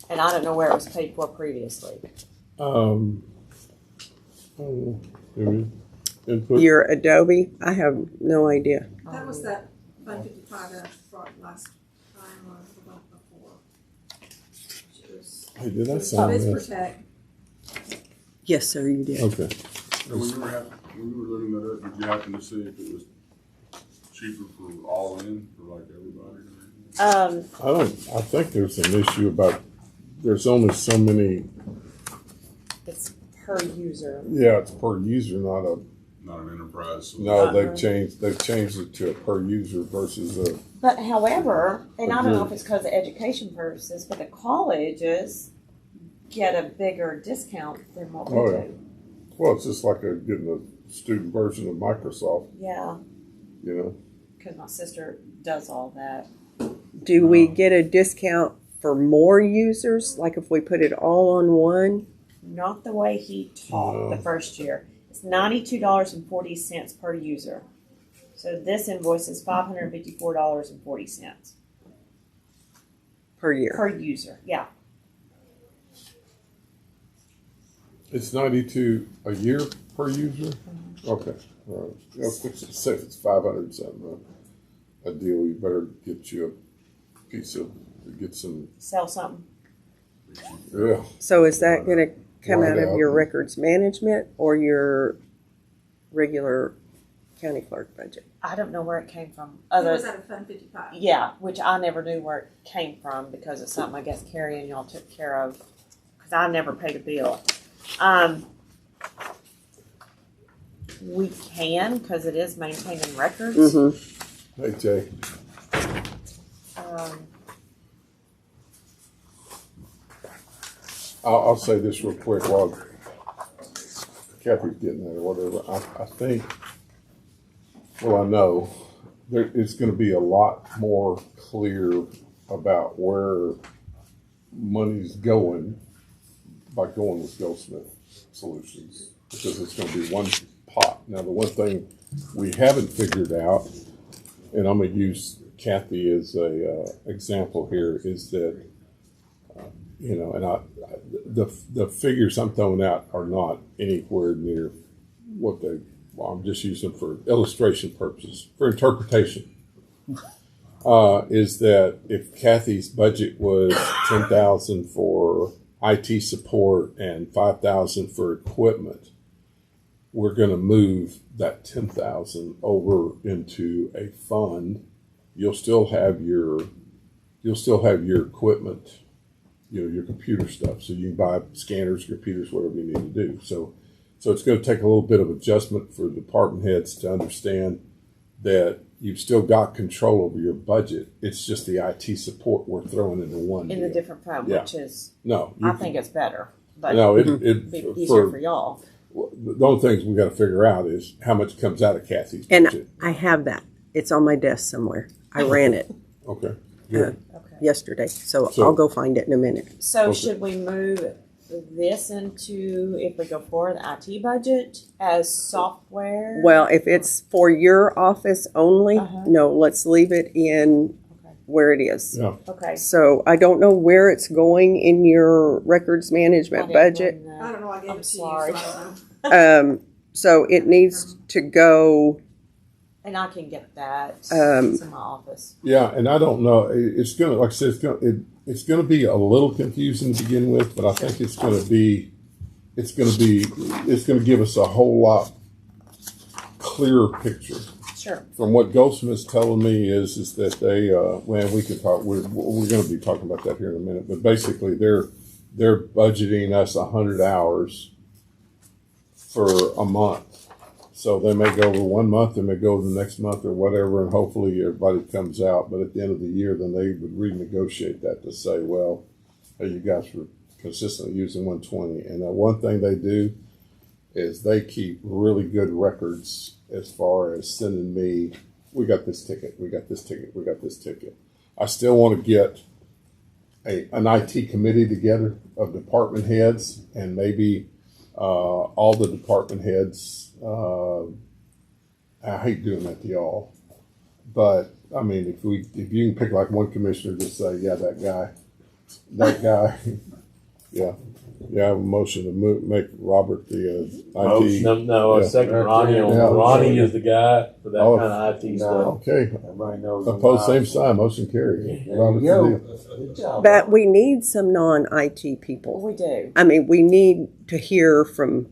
And I don't know where it was paid for previously. Any input? Your Adobe, I have no idea. That was that Fund 55 that I brought last time or the month before. It was, Hey, did I it was sign Biz this? Protect. Yes, sir, you did. Okay. When you were looking that up, did you happen to see if it was cheaper for all in, for like everybody? I think there's an issue about, there's only so many, It's per user. yeah, it's per user, not a, Not an enterprise. So no, they've changed it to a per user versus a, But however, and I don't know if it's because of education purposes, but the colleges get a bigger discount than what we Oh, yeah. do. well, it's just like getting a student version of Microsoft, Yeah, you know? because my sister does all that. Do we get a discount for more users? Like if we put it all on one? Not the way he taught No. the first year. It's $92.40 per user. So this invoice is $554.40 Per year. per user. Yeah. It's 92 a year per user? Okay, all right. You know, say if it's 500 something, a deal, you better get you a piece of, get some, Sell something. yeah. So is that gonna come Wind out of out. your records management or your regular county clerk budget? I don't know where it came from. It was out of Fund 55. Yeah, which I never knew where it came from because it's something I guess Carrie and y'all took care of. Because I never paid a bill. We can because it is maintaining records. Mm-hmm. Hey, Jay, I'll say this real quick while Kathy's getting that or whatever. I think, well, I know it's going to be a lot more clear about where money's going by going with Goldsmith Solutions, because it's going to be one pot. Now, the one thing we haven't figured out, and I'm going to use Kathy as a example here, is that you know, and the figures I'm throwing out are not anywhere near what they. Well, I'm just using for illustration purposes, for interpretation. Is that if Kathy's budget was $10,000 for IT support and $5,000 for equipment, we're going to move that $10,000 over into a fund. You'll still have your equipment, you know, your computer stuff. So you can buy scanners, computers, whatever you need to do. So it's going to take a little bit of adjustment for department heads to understand that you've still got control over your budget. It's just the IT support we're throwing into one In deal. a different fund, Yeah. which is, No, I think it's better. But no, it'd be easier for y'all. the only things we got to figure out is how much comes out of Kathy's And budget. I have that. It's on my desk somewhere. I ran it Okay. Good. Okay. yesterday, so So- I'll go find it in a minute. So Okay. should we move this into, if we go forward, the IT budget as software? Well, if it's for your office only, Uh-huh. no, let's leave it in Okay. where it is. Yeah. Okay. So I don't know where it's going in your records I management didn't budget. run that. I don't know, I gave I'm it to sorry. you, so I don't know. So it needs to go. And I can get that. Um, It's in my office. Yeah, and I don't know. It's gonna, like I said, it's gonna be a little confusing to begin with, but I think it's gonna give us a whole lot clearer picture. Sure. From what Goldsmith's telling me is that they, well, we can talk. We're going to be talking about that here in a minute. But basically, they're budgeting us 100 hours for a month. So they may go over 1 month, they may go over the next month or whatever, and hopefully everybody comes out. But at the end of the year, then they would renegotiate that to say, well, hey, you guys were consistently using 120. And one thing they do is they keep really good records as far as sending me, we got this ticket, we got this ticket, we got this ticket. I still want to get an IT committee together of department heads, and maybe all the department heads. I hate doing that to y'all, but I mean, if you can pick like one commissioner, just say, yeah, that guy, yeah. Yeah, I have a motion to make Robert the IT. No, I Yeah. second Ronnie on, Yeah. Ronnie is the guy for that Oh, kind of IT stuff. Okay, Everybody knows. opposed, same sign, motion carried. There Robert you the go. deal. Good job. But we need some non-IT people. We do. I mean, we need to hear from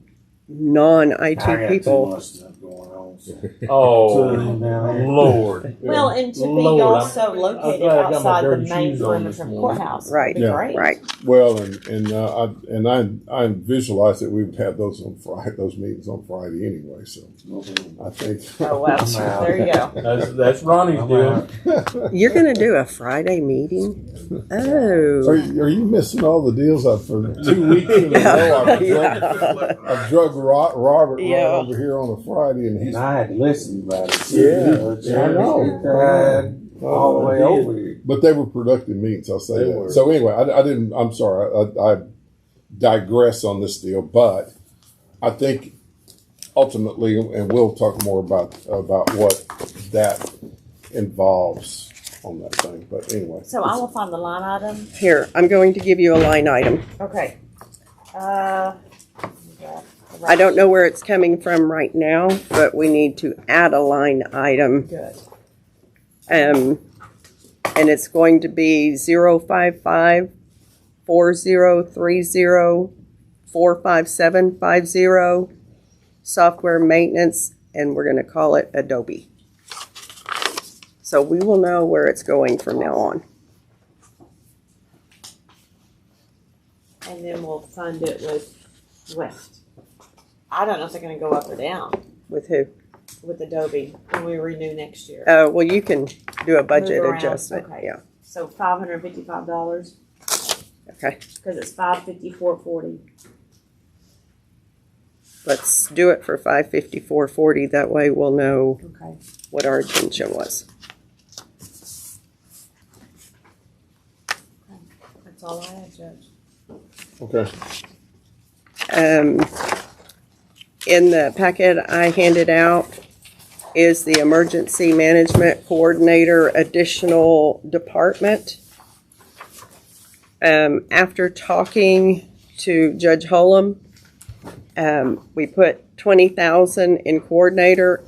non-IT I got too people. much stuff going on. So. Oh, Down there. Lord. Well, and to be Lord, also I'm located glad I got my outside the dirty main shoes on perimeter this of morning. courthouse Right. would be Yeah. great. Right. Well, I visualized that we would have those on Friday, those meetings on Friday anyway. So I think. Oh well, Wow. there you go. That's Ronnie's deal. You're going to do a Friday meeting? Are Oh. you missing all the deals up for 2 weeks in a row? I've drug Robert right Yeah. over here on a Friday, and he's And I had listened about it. Yeah, I know. All the way over here. But they were productive meetings, I'll say They that. were. So anyway, I didn't. I'm sorry. I digress on this deal, but I think ultimately, and we'll talk more about what that involves on that thing. But anyway, So I will find the line item. Here, I'm going to give you a line item. Okay. I don't know where it's coming from right now, but we need to add a line item. Good. And it's going to be 055-4030-45750, software maintenance, and we're going to call it Adobe. So we will know where it's going from now on. And then we'll fund it with West. I don't know if they're going to go up or down With who? with Adobe when we renew next year. Well, you can do a budget Move around. adjustment. Okay. Yeah. So $555 Okay. because it's $554.40. Let's do it for $554.40. That way we'll know Okay. what our intention was. That's all I have, Judge. okay. In the packet I handed out is the Emergency Management Coordinator additional department. After talking to Judge Holm, we put $20,000 in coordinator.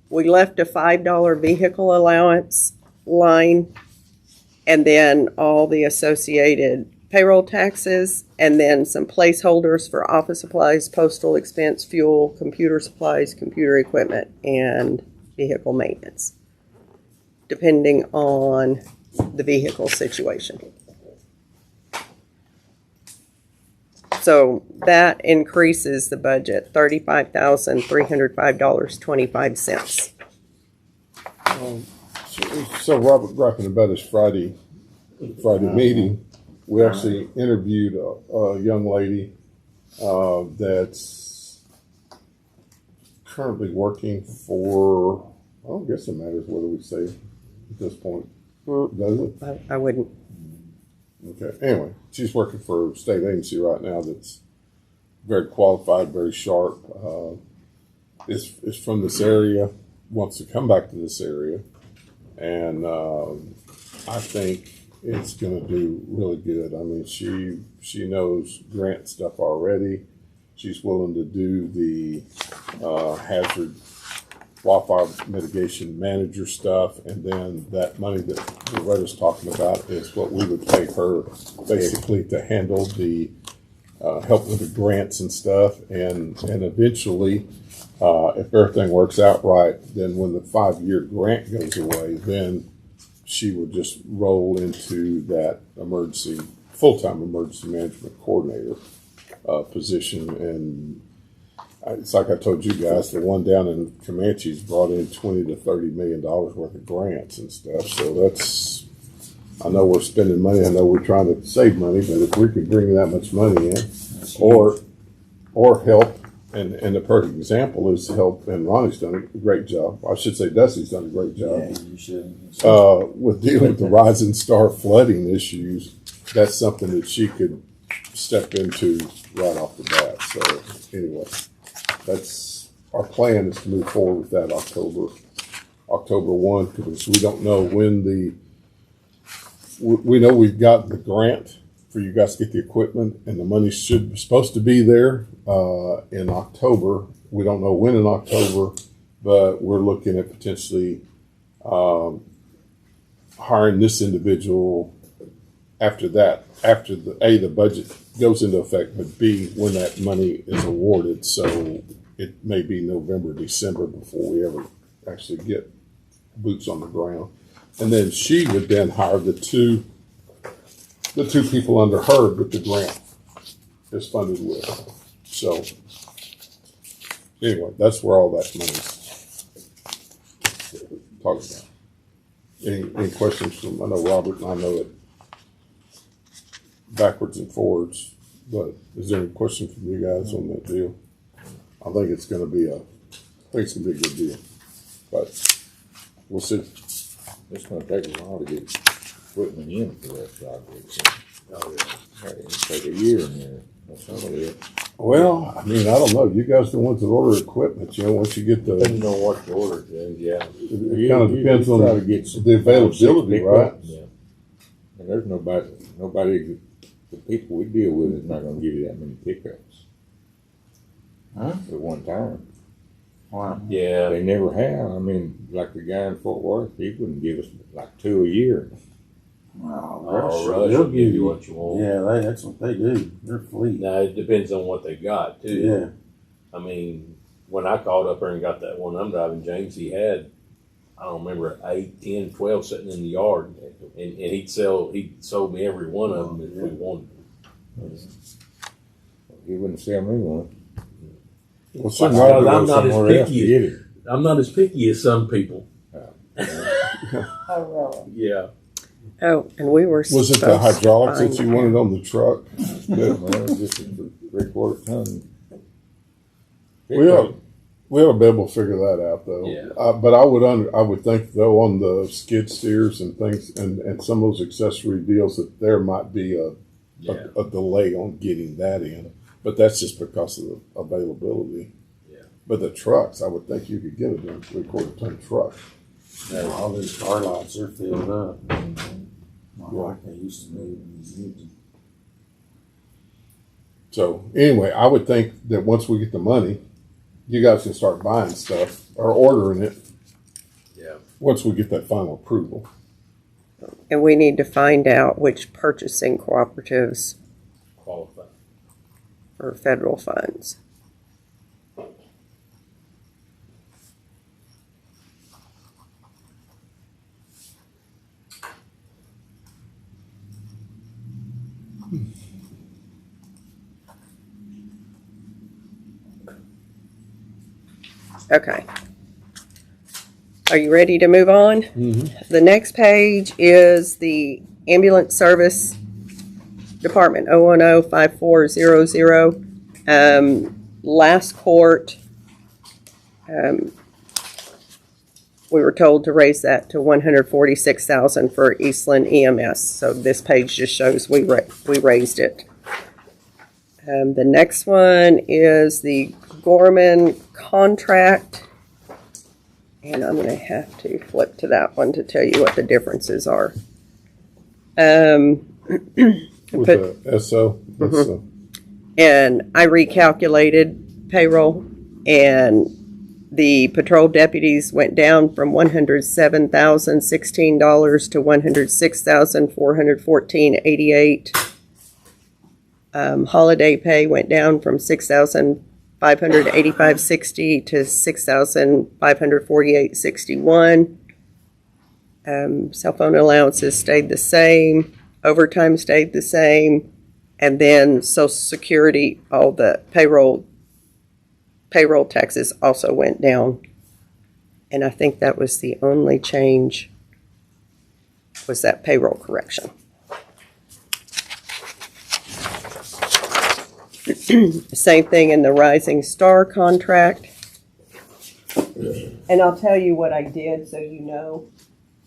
We left a $5 vehicle allowance line, and then all the associated payroll taxes, and then some placeholders for office supplies, postal expense, fuel, computer supplies, computer equipment, and vehicle maintenance, depending on the vehicle situation. So that increases the budget, $35,305.25. So Robert, rapping about his Friday meeting, we actually interviewed a young lady that's currently working for, I don't guess it matters whether we say at this point, does it? I wouldn't. Okay, anyway, she's working for a state agency right now that's very qualified, very sharp, is from this area, wants to come back to this area, and I think it's going to do really good. I mean, she knows grant stuff already. She's willing to do the hazard wildfire mitigation manager stuff, and then that money that Loretta's talking about is what we would pay her basically to handle the help with the grants and stuff, and eventually, if everything works out right, then when the 5-year grant goes away, then she would just roll into that full-time emergency management coordinator position. And it's like I told you guys, the one down in Comanche's brought in $20 to $30 million worth of grants and stuff. So that's, I know we're spending money. I know we're trying to save money, but if we could bring that much money in, or help, and the perfect example is help, and Ronnie's done a great job. I should say Dusty's done a great job. Yeah, you should. With dealing with the rising star flooding issues. That's something that she could step into right off the bat. So anyway, that's our plan, is to move forward with that October 1, because we don't know when we know we've got the grant for you guys to get the equipment, and the money supposed to be there in October. We don't know when in October, but we're looking at potentially hiring this individual after that, after the budget goes into effect, but B, when that money is awarded. So it may be November, December before we ever actually get boots on the ground. And then she would then hire the two people under her that the grant is funded with. So anyway, that's where all that money's talking about. Any questions from, I know Robert and I know it backwards and forwards, but is there any question from you guys on that deal? I think it's gonna be a good deal, but we'll see. It's gonna take a while to get equipment in for that project. It'll take a year in there. That's some of it. Well, I mean, I don't know. You guys are the ones that order equipment, once you get Depending the, on what the order is, yeah. it kind of depends on try to get the availability, right? Yeah. And there's nobody, the people we deal with is not gonna give you that many pickups. Huh? At one time. Wow. Yeah, They never have. I mean, like the guy in Fort Worth, he wouldn't give us like 2 a year. Wow. Rush will give you what you want. Yeah, that's what they do. They're fleet. Now, it depends on what they got, too. Yeah. I mean, when I called up there and got that one I'm driving, James, he had, I don't remember, 8, 10, 12 sitting in the yard. And he sold me every one of them if we wanted them. He wouldn't sell me one. Well, Because Robert I'm goes not as somewhere else. picky. I'm not as picky as some people. Oh, really? Yeah. Oh, and we were Was it the supposed to hydraulics that find- you wanted on the truck? Well, just a 3/4 ton. We ought to be able to figure that out, though. Yeah. But I would think though on the skid steers and things and some of those accessory deals that there might be a delay on getting that in. But that's just because of the availability. Yeah. But the trucks, I would think you could get a 3/4 ton truck. All these car lots are filled up. Not like they used to be when these empty. So anyway, I would think that once we get the money, you guys can start buying stuff or ordering it. Yeah. Once we get that final approval. And we need to find out which purchasing cooperatives Qualify. for federal funds. Okay. Are you ready to move on? Mm-hmm. The next page is the ambulance service department 010-5400. Last court, we were told to raise that to $146,000 for Eastland EMS. So this page just shows we raised it. The next one is the Gorman contract. And I'm going to have to flip to that one to tell you what the differences are. With the SO. And I recalculated payroll, and the patrol deputies went down from $107,016 to $106,414.88. Holiday pay went down from $6,585.60 to $6,548.61. Cell phone allowances stayed the same. Overtime stayed the same. And then Social Security, all the payroll taxes also went down. And I think that was the only change, was that payroll correction. Same thing in the Rising Star contract. And I'll tell you what I did so you know.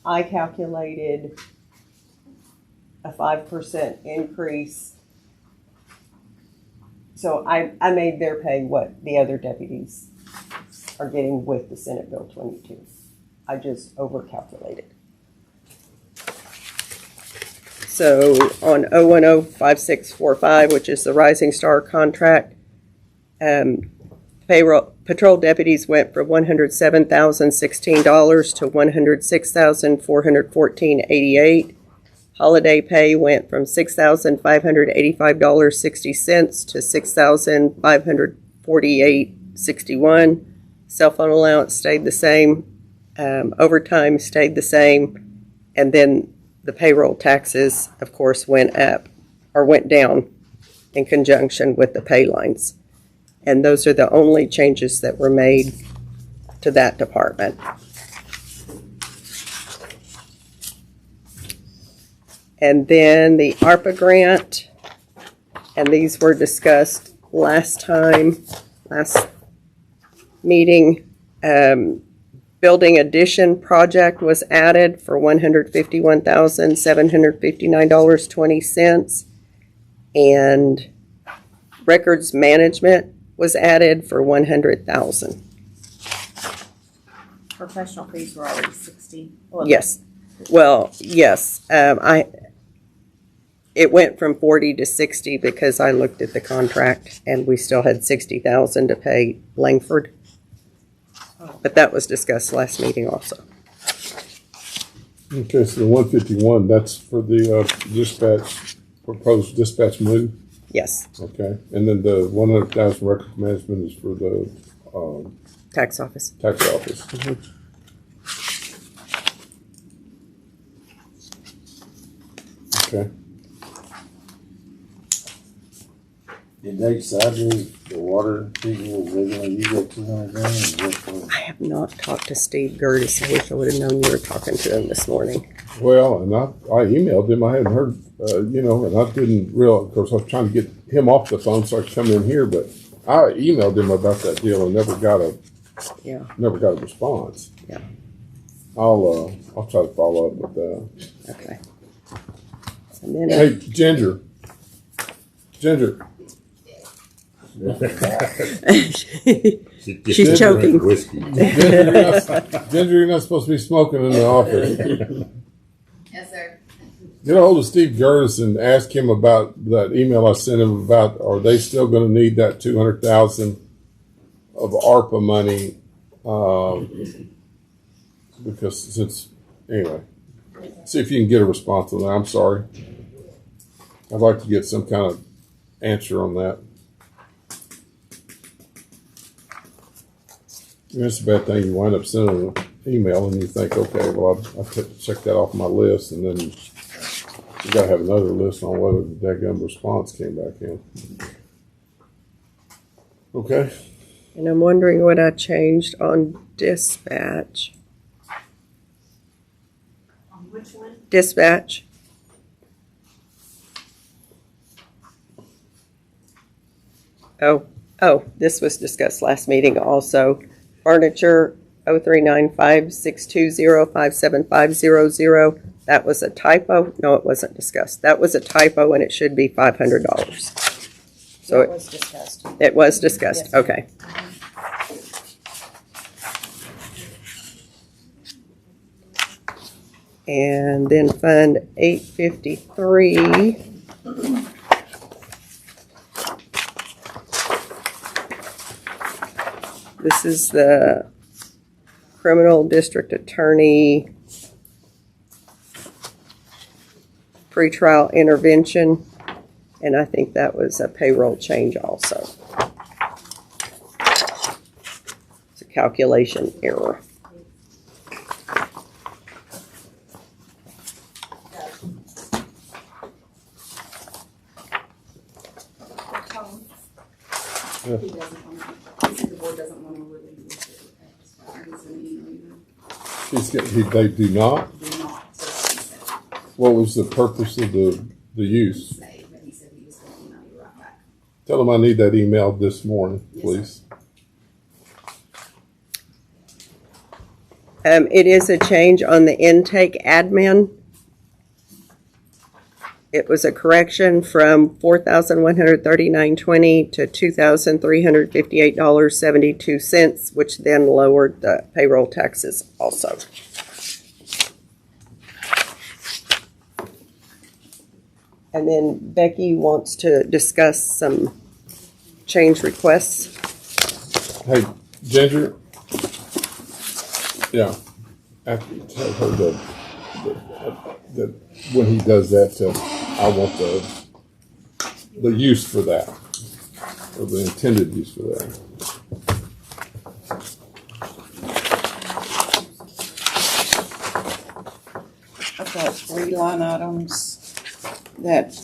I calculated a 5% increase. So I made their pay what the other deputies are getting with the Senate Bill 22. I just overcalculated. So on 0105645, which is the Rising Star contract, patrol deputies went from $107,016 to $106,414.88. Holiday pay went from $6,585.60 to $6,548.61. Cell phone allowance stayed the same. Overtime stayed the same. And then the payroll taxes, of course, went up or went down in conjunction with the pay lines. And those are the only changes that were made to that department. And then the ARPA grant, and these were discussed last meeting. Building addition project was added for $151,759.20. And records management was added for $100,000. Professional fees were already 60. Yes. Well, yes. It went from 40 to 60 because I looked at the contract and we still had 60,000 to pay Langford. But that was discussed last meeting also. Okay, so the 151, that's for the dispatch, proposed dispatch move? Yes. Okay, and then the 100,000 records management is for the Tax office. tax office. Okay. Did they decide the water people, they're gonna use that 200 grand? Or is that for- I have not talked to Steve Gertis. I wish I would have known you were talking to him this morning. Well, and I emailed him. I hadn't heard, and I didn't realize, of course, I was trying to get him off the phone so I could come in here, but I emailed him about that deal and never got a response. Yeah. I'll try to follow up with that. Okay. And then Hey, Ginger. she's choking. Whiskey. Ginger, you're not supposed to be smoking in the office. Yes, sir. Get a hold of Steve Gertis and ask him about that email I sent him about, are they still going to need that $200,000 of ARPA money? Because anyway, see if you can get a response on that. I'm sorry. I'd like to get some kind of answer on that. It's a bad thing. You wind up sending an email and you think, okay, well, I'll check that off my list, and then you got to have another list on whether the daggum response came back in. Okay. And I'm wondering what I changed on dispatch. On which one? Dispatch. Oh, this was discussed last meeting also. Furniture 039562057500. That was a typo. No, it wasn't discussed. That was a typo and it should be $500. So It was discussed. it was discussed. Yes. Okay. And then Fund 853. This is the criminal district attorney pretrial intervention, and I think that was a payroll change also. It's a calculation error. He doesn't want to, the board doesn't want to release it. I can send an email even. They do not. Do not, so he said, What was the purpose of the use? say, but he said he was going to email you right back. Tell them I need that email this morning, please. It is a change on the intake admin. It was a correction from $4,139.20 to $2,358.72, which then lowered the payroll taxes also. And then Becky wants to discuss some change requests. Hey, Ginger. Yeah. After you tell her that when he does that, I want the use for that, or the intended use for that. I've got 3 line items that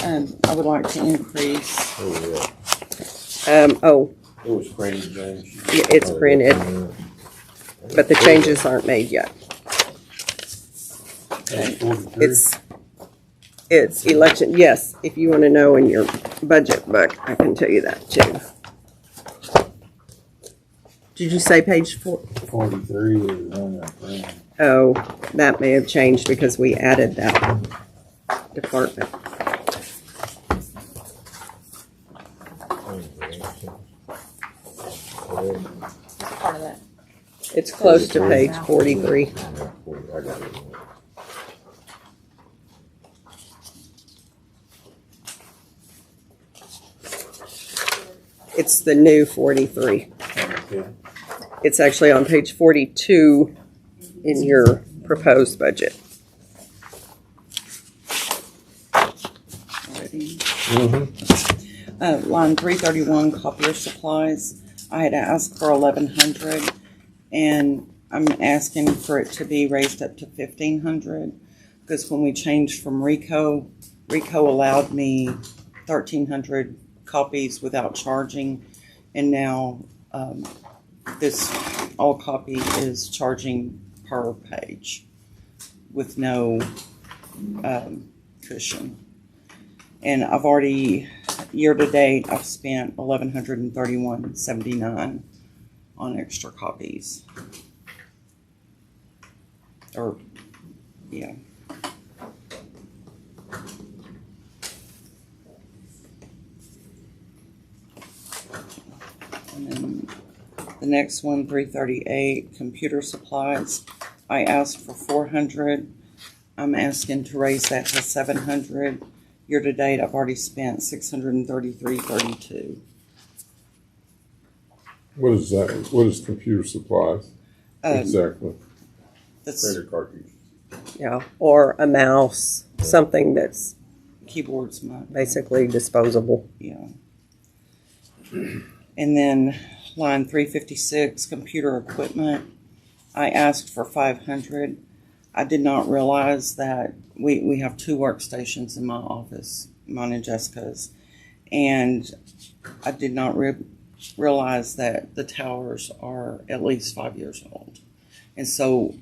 I would like to increase. It was printed, James. Yeah, it's printed, but the changes aren't made yet. It's election, yes, if you want to know in your budget book, I can tell you that too. Did you say page 4? 43 is one I think. Oh, that may have changed because we added that department. Part of that. It's close to page 43. I got it. It's the new 43. Okay. It's actually on page 42 in your proposed budget. Ready? Mm-hmm. Line 331, copier supplies. I had asked for 1,100, and I'm asking for it to be raised up to 1,500, because when we changed from Rico allowed me 1,300 copies without charging, and now this all copy is charging per page with no cushion. And I've already, year to date, I've spent $1,131.79 on extra copies. Or, yeah. And then the next one, 338, computer supplies. I asked for 400. I'm asking to raise that to 700. Year to date, I've already spent $633.32. What is that? What is computer supplies? Exactly. That's Printer cartridge. Yeah, or a mouse, something that's keyboards, basically disposable. yeah. And then line 356, computer equipment. I asked for 500. I did not realize that we have 2 workstations in my office, mine and Jessica's, and I did not realize that the towers are at least 5 years old. And so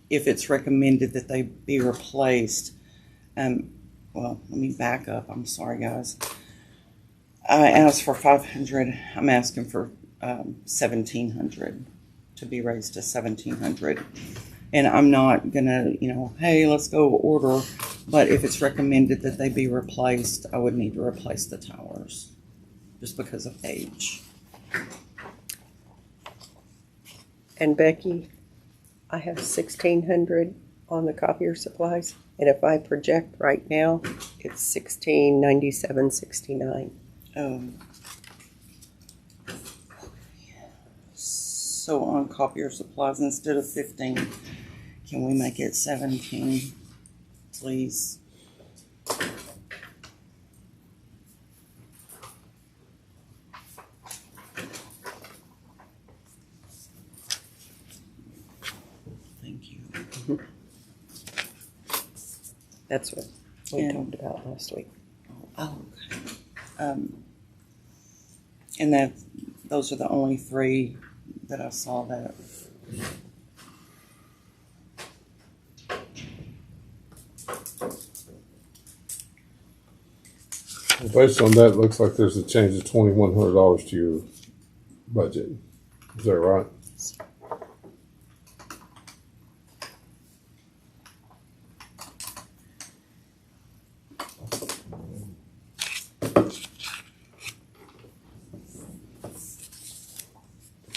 if it's recommended that they be replaced, well, let me back up. I'm sorry, guys. I asked for 500. I'm asking for 1,700 to be raised to 1,700. And I'm not gonna, hey, let's go order. But if it's recommended that they be replaced, I would need to replace the towers just because of age. And Becky, I have 1,600 on the copier supplies, and if I project right now, it's 1,697.69. So on copier supplies, instead of 15, can we make it 17, please? Thank you. That's what we And- talked about last week. Oh, okay. And those are the only 3 that I saw that. Well, based on that, it looks like there's a change of $2,100 to your budget. Is that right?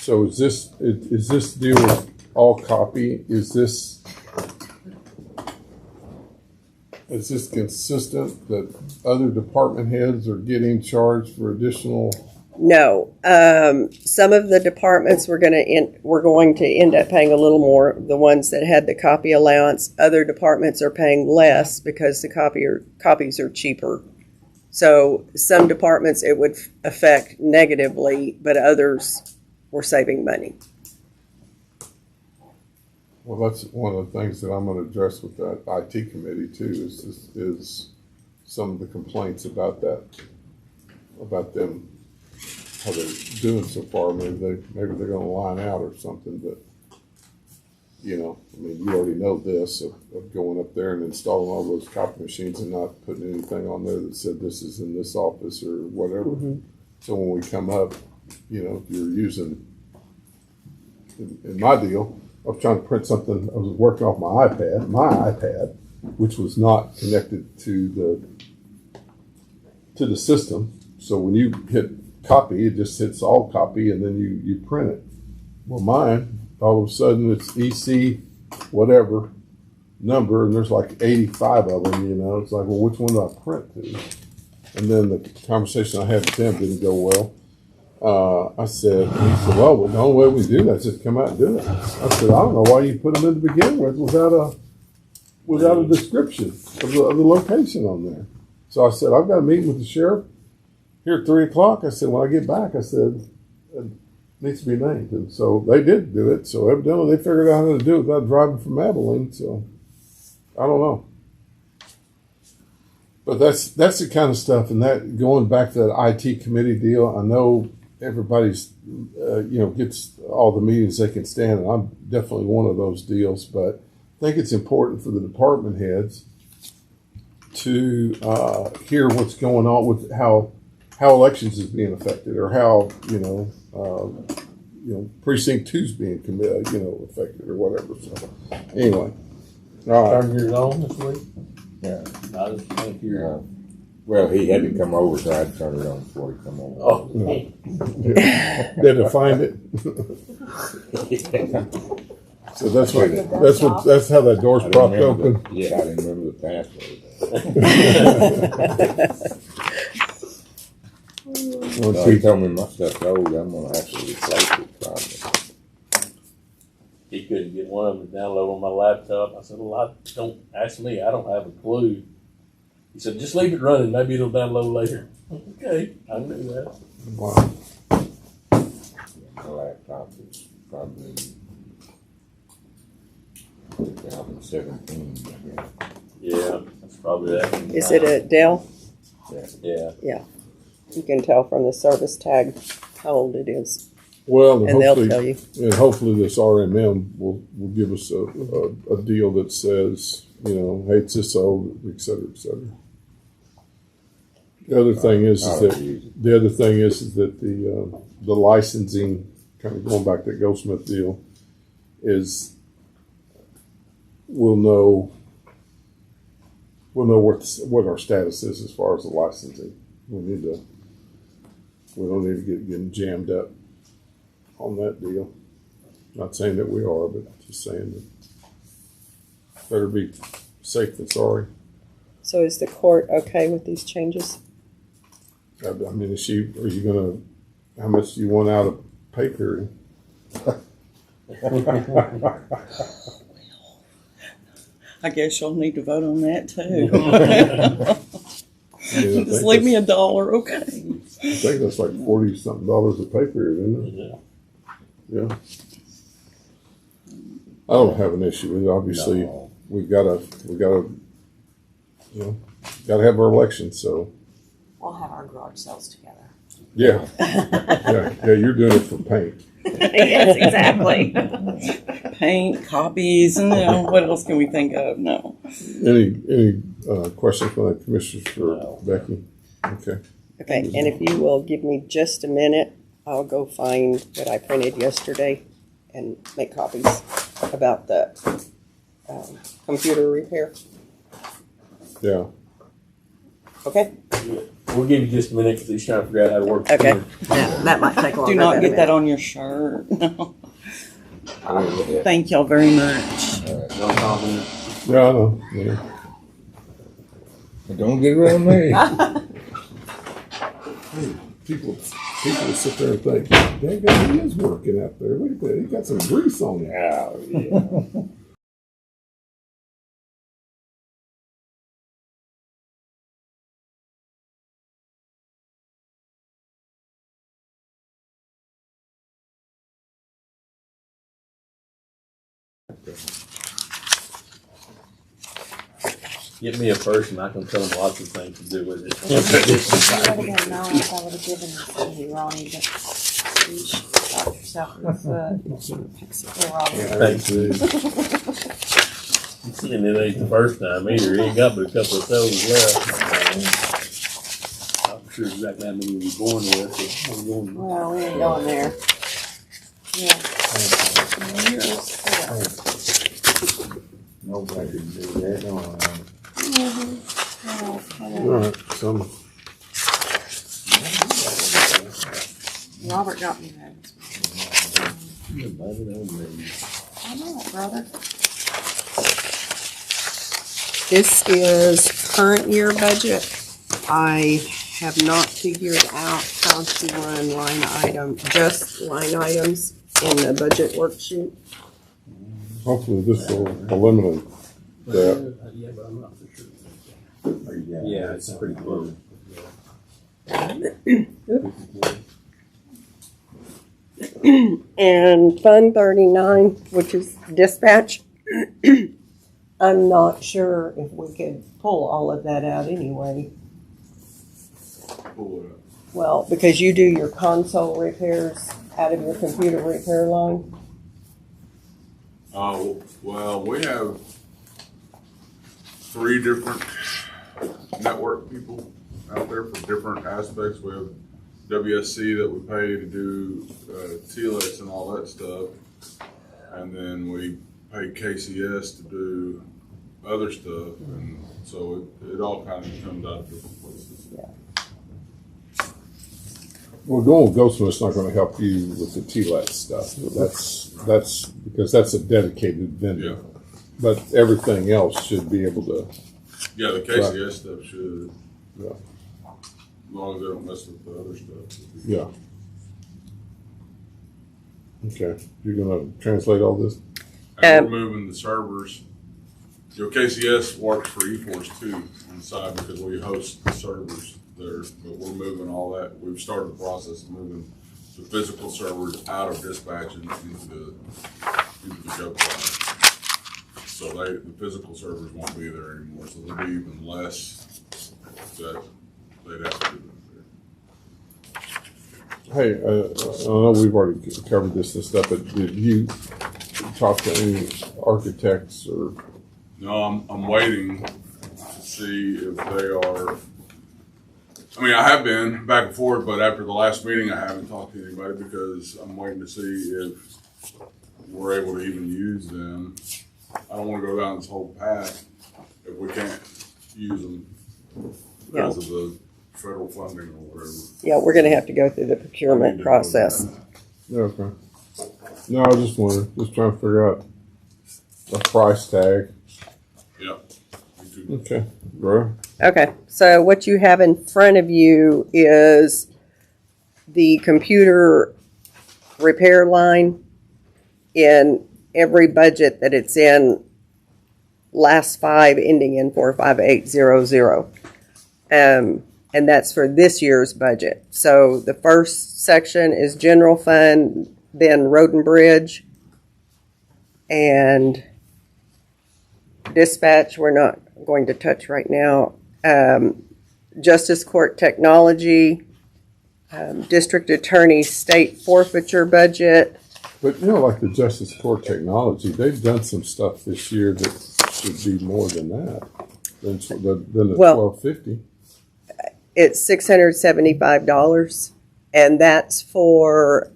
So is this deal with all copy? Is this is this consistent that other department heads are getting charged for additional? No, some of the departments we're going to end up paying a little more. The ones that had the copy allowance, other departments are paying less because the copies are cheaper. So some departments it would affect negatively, but others were saving money. Well, that's one of the things that I'm going to address with that IT committee too. Is some of the complaints about that, about them, how they're doing so far. Maybe they're going to line out or something. But you know, I mean, you already know this of going up there and installing all those copy machines and not putting anything on there that said this is in this office or whatever. Mm-hmm. So when we come up, you know, if you're using in my deal. I was trying to print something. I was working off my iPad, which was not connected to the system. So when you hit copy, it just hits all copy, and then you print it. Well, mine, all of a sudden, it's EC whatever number, and there's like 85 of them. You know, it's like, well, which one do I print to? And then the conversation I had with them didn't go well. He said, well, the only way we do that is just come out and do it. I said, I don't know why you put them in to begin with without a description of the location on there. So I said, I've got a meeting with the sheriff here at 3 o'clock. I said, when I get back, I said, it needs to be named. And so they did do it. So evidently they figured out how to do it without driving from Abilene. So I don't know. But that's the kind of stuff. And that going back to that IT committee deal, I know everybody's, gets all the meetings they can stand, and I'm definitely one of those deals. But I think it's important for the department heads to hear what's going on with how elections is being affected, or how precinct 2's being affected, or whatever. So anyway, all right. Turn yours on this week? Yeah. I just think you're. Well, he had to come over, so I had to turn it on before he come over. Oh. Did I find it? So that's how that door's propped open. I didn't remember the password. So he told me my stuff's old. I'm gonna have to replace it probably. He couldn't get one of them to download on my laptop. I said, well, don't ask me. I don't have a clue. He said, just leave it running. Maybe it'll download later. Okay, I can do that. Wow. My laptop is probably 2017. Yeah, that's probably that. Is it a Dell? Yeah. Yeah. You can tell from the service tag how old it is. Well, and they'll tell you. And hopefully this RMM will give us a deal that says, hey, it's this old, et cetera, et cetera. The other thing is that the licensing, kind of going back to the Goldsmith deal, is we'll know what our status is as far as the licensing. We don't need to get getting jammed up on that deal. Not saying that we are, but just saying that better be safe than sorry. So is the court okay with these changes? I mean, how much do you want out of pay period? I guess you'll need to vote on that too. Just leave me $1, okay? I think that's like $40-something a pay period, isn't it? Yeah. I don't have an issue with it. Obviously, we gotta have our elections. So We'll have our garage sales together. yeah, yeah. You're doing it for paint. Yes, exactly. Paint, copies, and what else can we think of? No. Any questions from the commissioners for Becky? Okay. Okay, and if you will give me just a minute, I'll go find what I printed yesterday and make copies about the computer repair. Yeah. Okay? We'll give you just a minute because he's trying to figure out how to work. Okay. That might take longer. Do not than get a that minute. on your shirt. No. Thank y'all very much. No comment. Yeah, I know. Yeah. Don't get around me. People will sit there and think, dang, he is working out there. Look at that. He got some grease on him. Oh, yeah. Get me a person, I can tell them lots of things to do with it. I would have been known if I would have given this to you, Ronnie, but you shot yourself in the foot. Here, Ronnie. Thanks, and it ain't the first time either. He ain't got but a couple of toes left. I'm sure exactly how many we're going with. So we're going. Well, we ain't going there. Yeah. Nobody can do that. No, All right, so Robert got me that. I know it, brother. This is current year budget. I have not figured out how to run line items in the budget worksheet. hopefully this will eliminate that. Yeah, but I'm not for sure. Yeah, it's pretty close. And Fund 39, which is dispatch, I'm not sure if we could pull all of that out anyway. Well, because you do your console repairs out of your computer repair line. Oh, well, we have 3 different network people out there for different aspects. We have WSC that we pay to do TLX and all that stuff. And then we pay KCS to do other stuff. And so it all kind of comes out of different places. Yeah. Well, going with Ghostman's not going to help you with the TLAT stuff. That's because that's a dedicated vendor. Yeah. But everything else should be able to. Yeah, the KCS stuff should. Yeah. As long as they don't mess with the other stuff. Yeah. Okay. You're going to translate all this? And we're moving the servers. You know, KCS works for eForce too on the side because we host the servers there, but we're moving all that. We've started the process of moving the physical servers out of dispatch and into the job cloud. So the physical servers won't be there anymore, so there'll be even less that they'd have to do there. Hey, I know we've already covered this and stuff, but did you talk to any architects or? No, I'm waiting to see if they are. I mean, I have been back and forth, but after the last meeting, I haven't talked to anybody because I'm waiting to see if we're able to even use them. I don't want to go down this whole path if we can't use them because of the federal funding or whatever. Yeah, we're going to have to go through the procurement process. Yeah, okay. No, I just wondering, just trying to figure out a price tag. Yep. Me too. Okay, bro. Okay, so what you have in front of you is the computer repair line in every budget that it's in, last 5 ending in 45800. And that's for this year's budget. So the first section is general fund, then road and bridge, and dispatch we're not going to touch right now. Justice court technology, district attorney state forfeiture budget. But you know, like the Justice Court technology, they've done some stuff this year that should be more than that, than the $12.50. It's $675, and that's for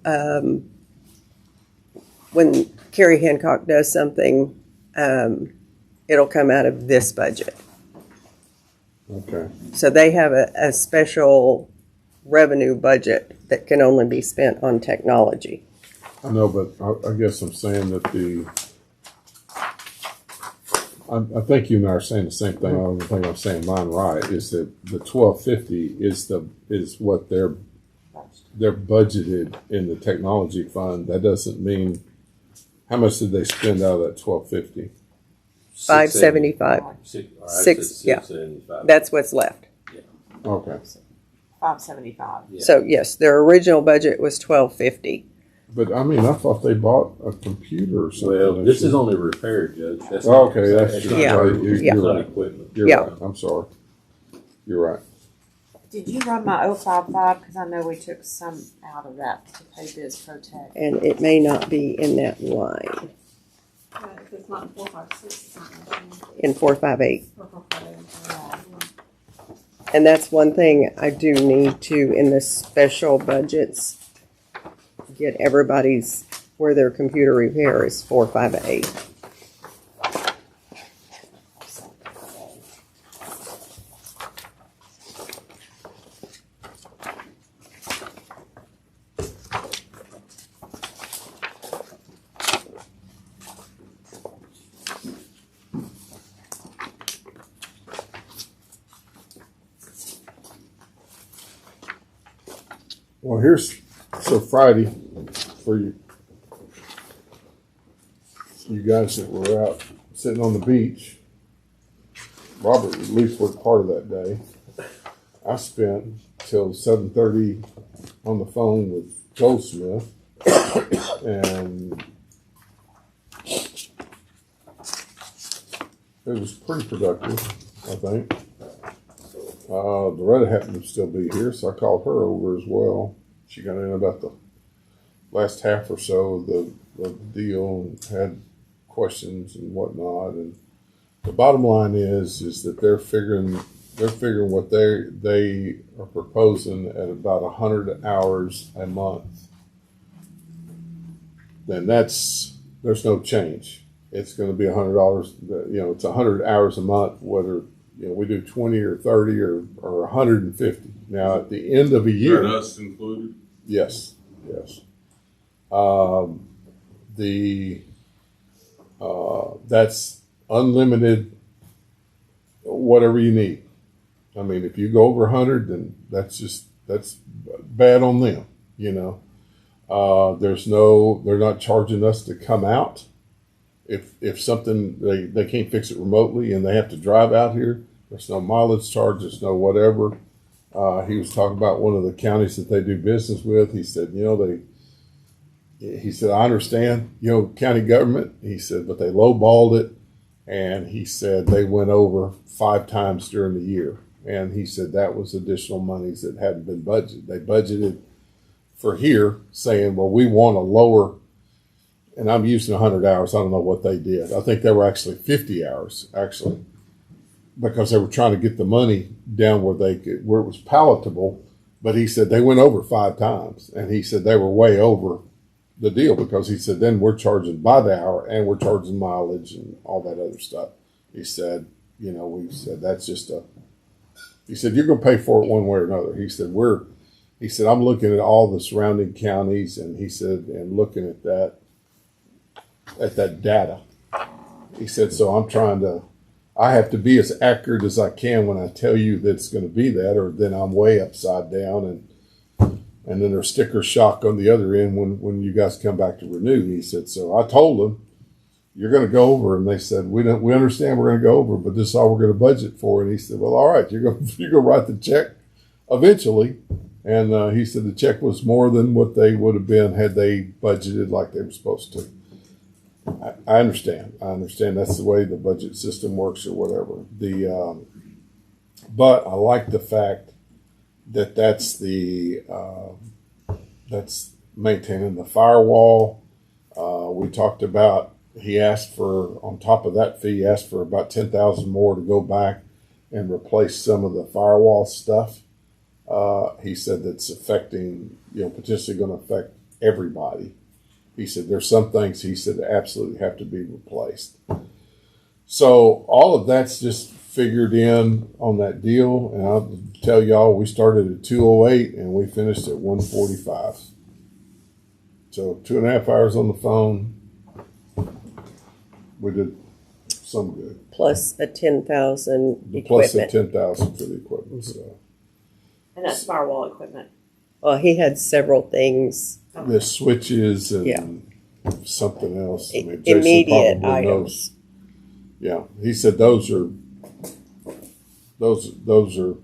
when Carrie Hancock does something, it'll come out of this budget. Okay. So they have a special revenue budget that can only be spent on technology. I know, but I guess I'm saying that I think you and I are saying the same thing. I don't think I'm saying mine right. Is that the 1250 is what they're budgeted in the technology fund. That doesn't mean how much did they spend out of that 1250? 575. Yeah. 675. That's what's left. Okay, 575. Yeah. So yes, their original budget was 1250. but I mean, I thought they bought a computer or something. Well, this is only repair, Judge. That's Okay, that's not Yeah. right. it's Yeah. not You're right. equipment. You're Yeah. right. I'm sorry. You're right. Did you run my 055? Because I know we took some out of that to pay Biz Protect. And it may not be in that line If it's not in 456, it's not in 458. 458. And that's one thing I do need to, in the special budgets, get everybody's, where their computer repair is 458. Well, here's so Friday for you guys that were out sitting on the beach. Robert at least worked part of that day. I spent till 7:30 on the phone with Goldsmith, and it was pretty productive, I think. Loretta happened to still be here, so I called her over as well. She got in about the last half or so of the deal and had questions and whatnot. And the bottom line is that they're figuring what they are proposing at about 100 hours a month. Then there's no change. It's going to be $100. It's 100 hours a month, whether we do 20 or 30 or 150. Now at the end of a year, Is that us included? yes. That's unlimited, whatever you need. I mean, if you go over 100, then that's bad on them. They're not charging us to come out. If something, they can't fix it remotely and they have to drive out here, there's no mileage charge, there's no whatever. He was talking about one of the counties that they do business with. He said, I understand, county government. He said, but they lowballed it. And he said they went over 5 times during the year. And he said that was additional monies that hadn't been budgeted. They budgeted for here saying, well, we want a lower, and I'm using 100 hours. I don't know what they did. I think they were actually 50 hours, because they were trying to get the money down where it was palatable. But he said they went over 5 times, and he said they were way over the deal, because he said then we're charging by the hour and we're charging mileage and all that other stuff. He said, we said that's just he said you're going to pay for it one way or another. He said I'm looking at all the surrounding counties, and he said, and looking at that data. He said, so I have to be as accurate as I can when I tell you that it's going to be that, or then I'm way upside down, and then there's sticker shock on the other end when you guys come back to renew. He said, so I told them, you're going to go over. And they said, we understand we're going to go over, but this is all we're going to budget for. And he said, well, all right, you're going to write the check eventually. And he said the check was more than what they would have been had they budgeted like they were supposed to. I understand. That's the way the budget system works or whatever. But I like the fact that that's maintaining the firewall. We talked about, he asked for, on top of that fee, he asked for about $10,000 more to go back and replace some of the firewall stuff. He said that's affecting, potentially going to affect everybody. He said there's some things he said absolutely have to be replaced. So all of that's just figured in on that deal. And I'll tell y'all, we started at 208 and we finished at 145. So 2.5 hours on the phone. We did some good. plus a 10,000 Plus the equipment. 10,000 for the equipment. So And that's firewall equipment. Well, he had several things. the switches and Yeah. something else. I mean, Jason Immediate probably items. knows. Yeah, he said those are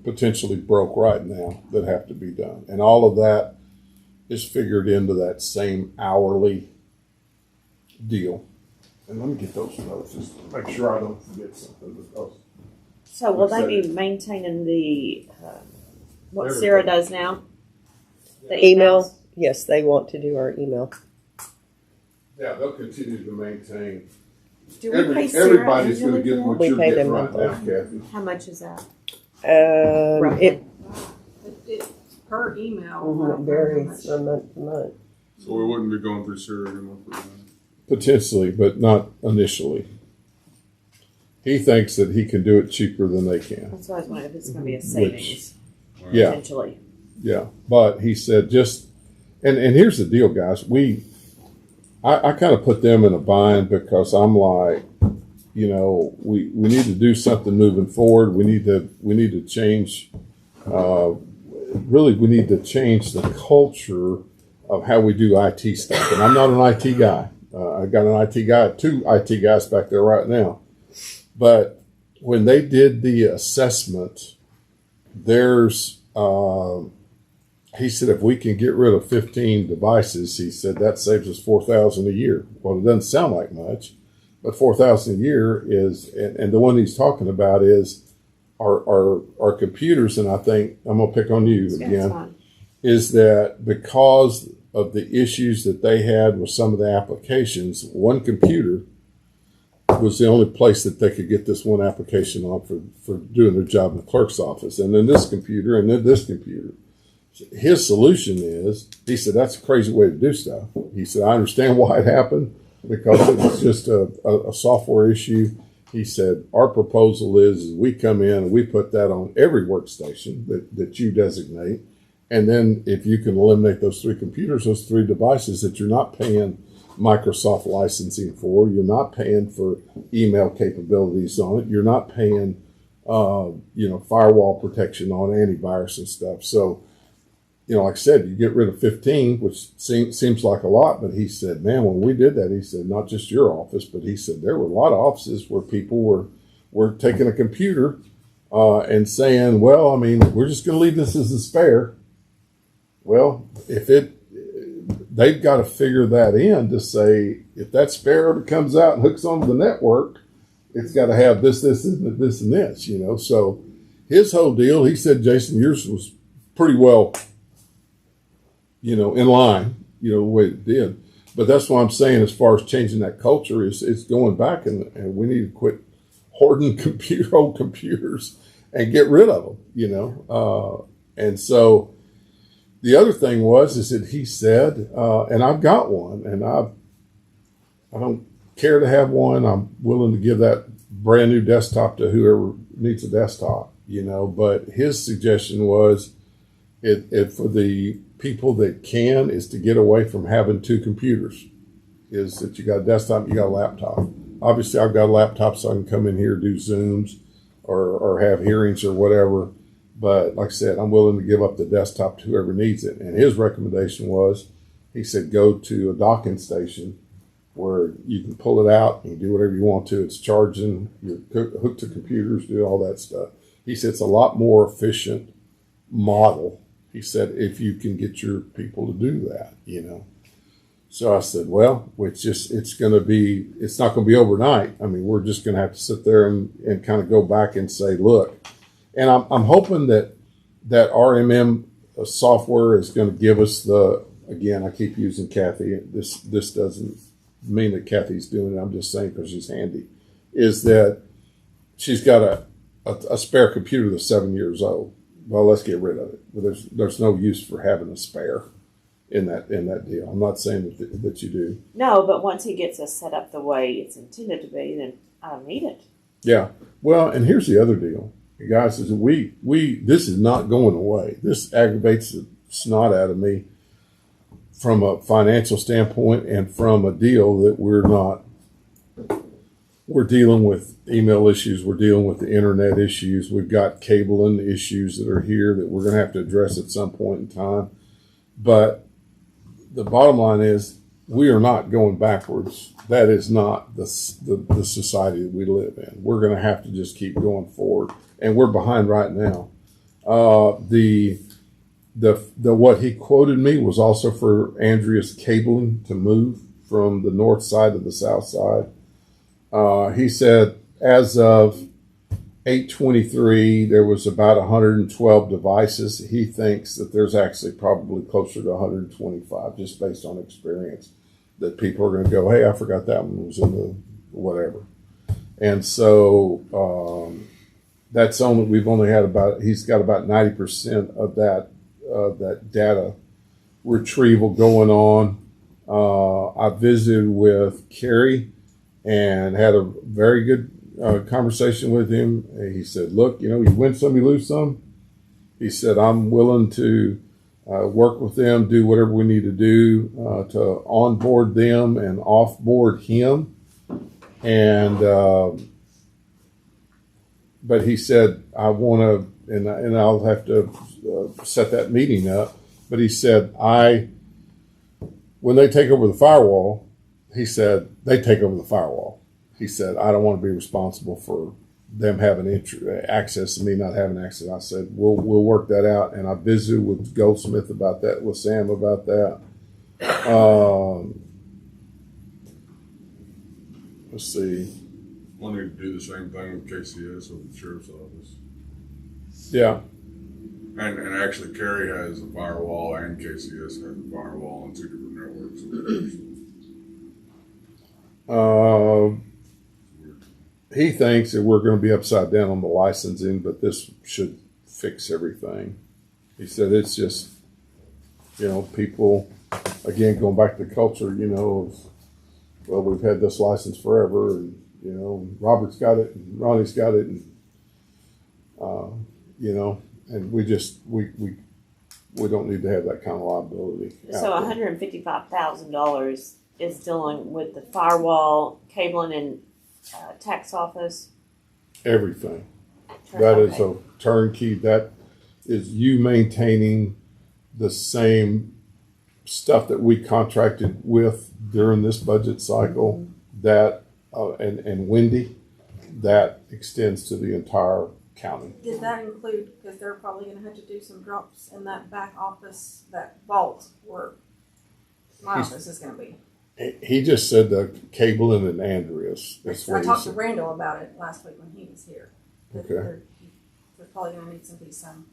potentially broke right now that have to be done, and all of that is figured into that same hourly deal. And let me get those notes just to make sure I don't forget something. Because So will Like I they said, be maintaining the, what Everything. Sarah does now? The Email, emails? yes, they want to do our email. yeah, they'll continue to maintain. Do we pay Sarah Everybody's going to annually get for what We you're pay getting them right now, monthly. Kathy. that? How much is that? It Per email. varies from month to month. So we wouldn't be going through Syria anymore for that. Potentially, but not initially. He thinks that he can do it cheaper than they can. That's why I was wondering if it's gonna be a savings, Yeah, potentially. yeah. But he said and here's the deal, guys. I kind of put them in a bind because I'm like, we need to do something moving forward. We need to change, really we need to change the culture of how we do IT stuff. And I'm not an IT guy. I got an IT guy, 2 IT guys back there right now. But when they did the assessment, he said if we can get rid of 15 devices, he said that saves us $4,000 a year. Well, it doesn't sound like much, but $4,000 a year is, and the one he's talking about is our computers. And I think I'm gonna pick on you Yeah, it's again. fine. Is that because of the issues that they had with some of the applications, one computer was the only place that they could get this one application on for doing their job in the clerk's office. And then this computer, and then this computer. His solution is, he said, that's a crazy way to do stuff. He said, I understand why it happened, because it was just a software issue. He said, our proposal is we come in and we put that on every workstation that you designate. And then if you can eliminate those 3 computers, those 3 devices that you're not paying Microsoft licensing for, you're not paying for email capabilities on it, you're not paying, firewall protection on antivirus and stuff. So, like I said, you get rid of 15, which seems like a lot, but he said, man, when we did that, he said, not just your office, but he said there were a lot of offices where people were taking a computer and saying, well, I mean, we're just going to leave this as a spare. Well, they've got to figure that in to say, if that spare ever comes out and hooks onto the network, it's got to have this, and this, So his whole deal, he said, Jason, yours was pretty well, in line, the way it did. But that's what I'm saying as far as changing that culture is it's going back and we need to quit hoarding old computers and get rid of them, And so the other thing is that he said, and I've got one, and I don't care to have one. I'm willing to give that brand new desktop to whoever needs a desktop, But his suggestion was, it for the people that can, is to get away from having 2 computers. Is that you got a desktop, you got a laptop. Obviously, I've got a laptop, so I can come in here, do Zooms, or have hearings or whatever. But like I said, I'm willing to give up the desktop to whoever needs it. And his recommendation was, he said, go to a docking station where you can pull it out and do whatever you want to. It's charging, you're hooked to computers, do all that stuff. He said it's a lot more efficient model. He said, if you can get your people to do that, So I said, well, it's not going to be overnight. I mean, we're just going to have to sit there and kind of go back and say, look. And I'm hoping that RMM software is going to give us again, I keep using Kathy. This doesn't mean that Kathy's doing it. I'm just saying because she's handy. Is that she's got a spare computer that's 7 years old. Well, let's get rid of it. But there's no use for having a spare in that deal. I'm not saying that you do. No, but once he gets us set up the way it's intended to be, then I don't need it. Yeah. Well, and here's the other deal. Guys, is this is not going away. This aggravates the snot out of me from a financial standpoint and from a deal that we're we're dealing with email issues. We're dealing with the internet issues. We've got cabling issues that are here that we're going to have to address at some point in time. But the bottom line is we are not going backwards. That is not the society that we live in. We're going to have to just keep going forward, and we're behind right now. The what he quoted me was also for Andrea's cabling to move from the north side to the south side. He said as of 8/23, there was about 112 devices. He thinks that there's actually probably closer to 125, just based on experience, that people are going to go, hey, I forgot that one was in the whatever. And so that's only, we've only had about, he's got about 90% of that data retrieval going on. I visited with Kerry and had a very good conversation with him. He said, look, you win some, you lose some. He said, I'm willing to work with them, do whatever we need to do to onboard them and offboard him. And but he said, I want to, and I'll have to set that meeting up. But he said, when they take over the firewall, he said, they take over the firewall. He said, I don't want to be responsible for them having access to me not having access. I said, we'll work that out. And I visited with Goldsmith about that, with Sam about that. Let's see. We'll need to do the same thing with KCS with the sheriff's office. Yeah. And actually, Kerry has a firewall and KCS has a firewall on two different networks. He thinks that we're going to be upside down on the licensing, but this should fix everything. He said it's just, people, again, going back to the culture, well, we've had this license forever, and, Robert's got it, and Ronnie's got it, and, and we don't need to have that kind of liability. So $155,000 is dealing with the firewall, cabling, and tax office. Everything. That is a turnkey. That is you maintaining the same stuff that we contracted with during this budget cycle. That and Wendy, that extends to the entire county. Did that include, because they're probably going to have to do some drops in that back office, that vault where my office is going to be? He just said the cabling and Andreas. That's I what talked he to said. Randall about it last week when he was here. That Okay. They're probably going to need some,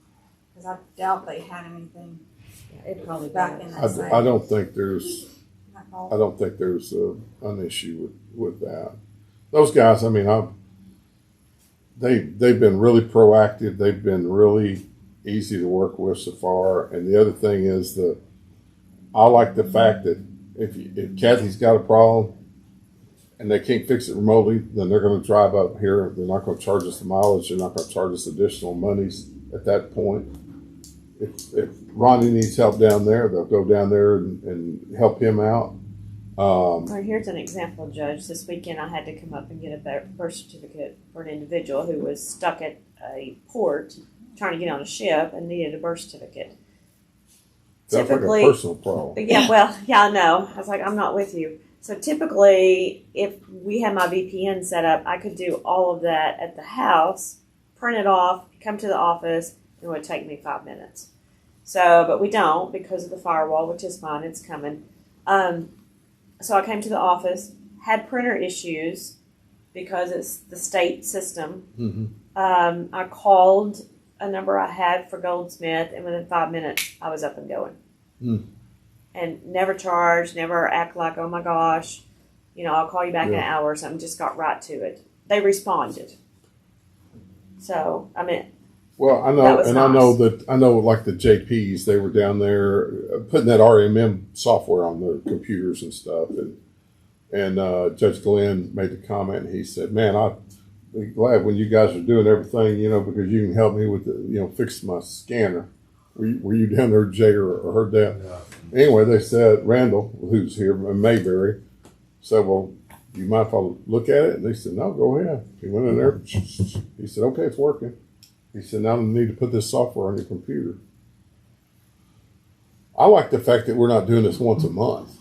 because I doubt they had anything It probably back in that same. I don't think there's that vault. I don't think there's an issue with that. Those guys, I mean, they've been really proactive. They've been really easy to work with so far. And the other thing is I like the fact that if Kathy's got a problem and they can't fix it remotely, then they're going to drive up here. They're not going to charge us the mileage. They're not going to charge us additional monies at that point. If Ronnie needs help down there, they'll go down there and help him out. Well, here's an example, Judge. This weekend I had to come up and get a birth certificate for an individual who was stuck at a port trying to get on a ship and needed a birth certificate. That's like a personal problem. Yeah, I know. I was like, I'm not with you. So typically, if we had my VPN set up, I could do all of that at the house, print it off, come to the office, and it would take me 5 minutes. So, but we don't because of the firewall, which is fine. It's coming. So I came to the office, had printer issues because it's the state system. Mm-hmm. I called a number I had for Goldsmith, and within 5 minutes, I was up and going. And never charged, never act like, oh my gosh, I'll call you back in an hour or something. Just got right to it. They responded. So, I mean, well, I know, and nice. I know like the JPs, they were down there putting that RMM software on their computers and stuff. And Judge Glenn made the comment. He said, man, I'd be glad when you guys are doing everything, because you can help me with fix my scanner. Were you down there, Jay, or heard that? Yeah. Anyway, they said, Randall, who's here in Mayberry, said, well, you mind if I look at it? And they said, no, go ahead. He went in there. He said, okay, it's working. He said, now I need to put this software on your computer. I like the fact that we're not doing this once a month,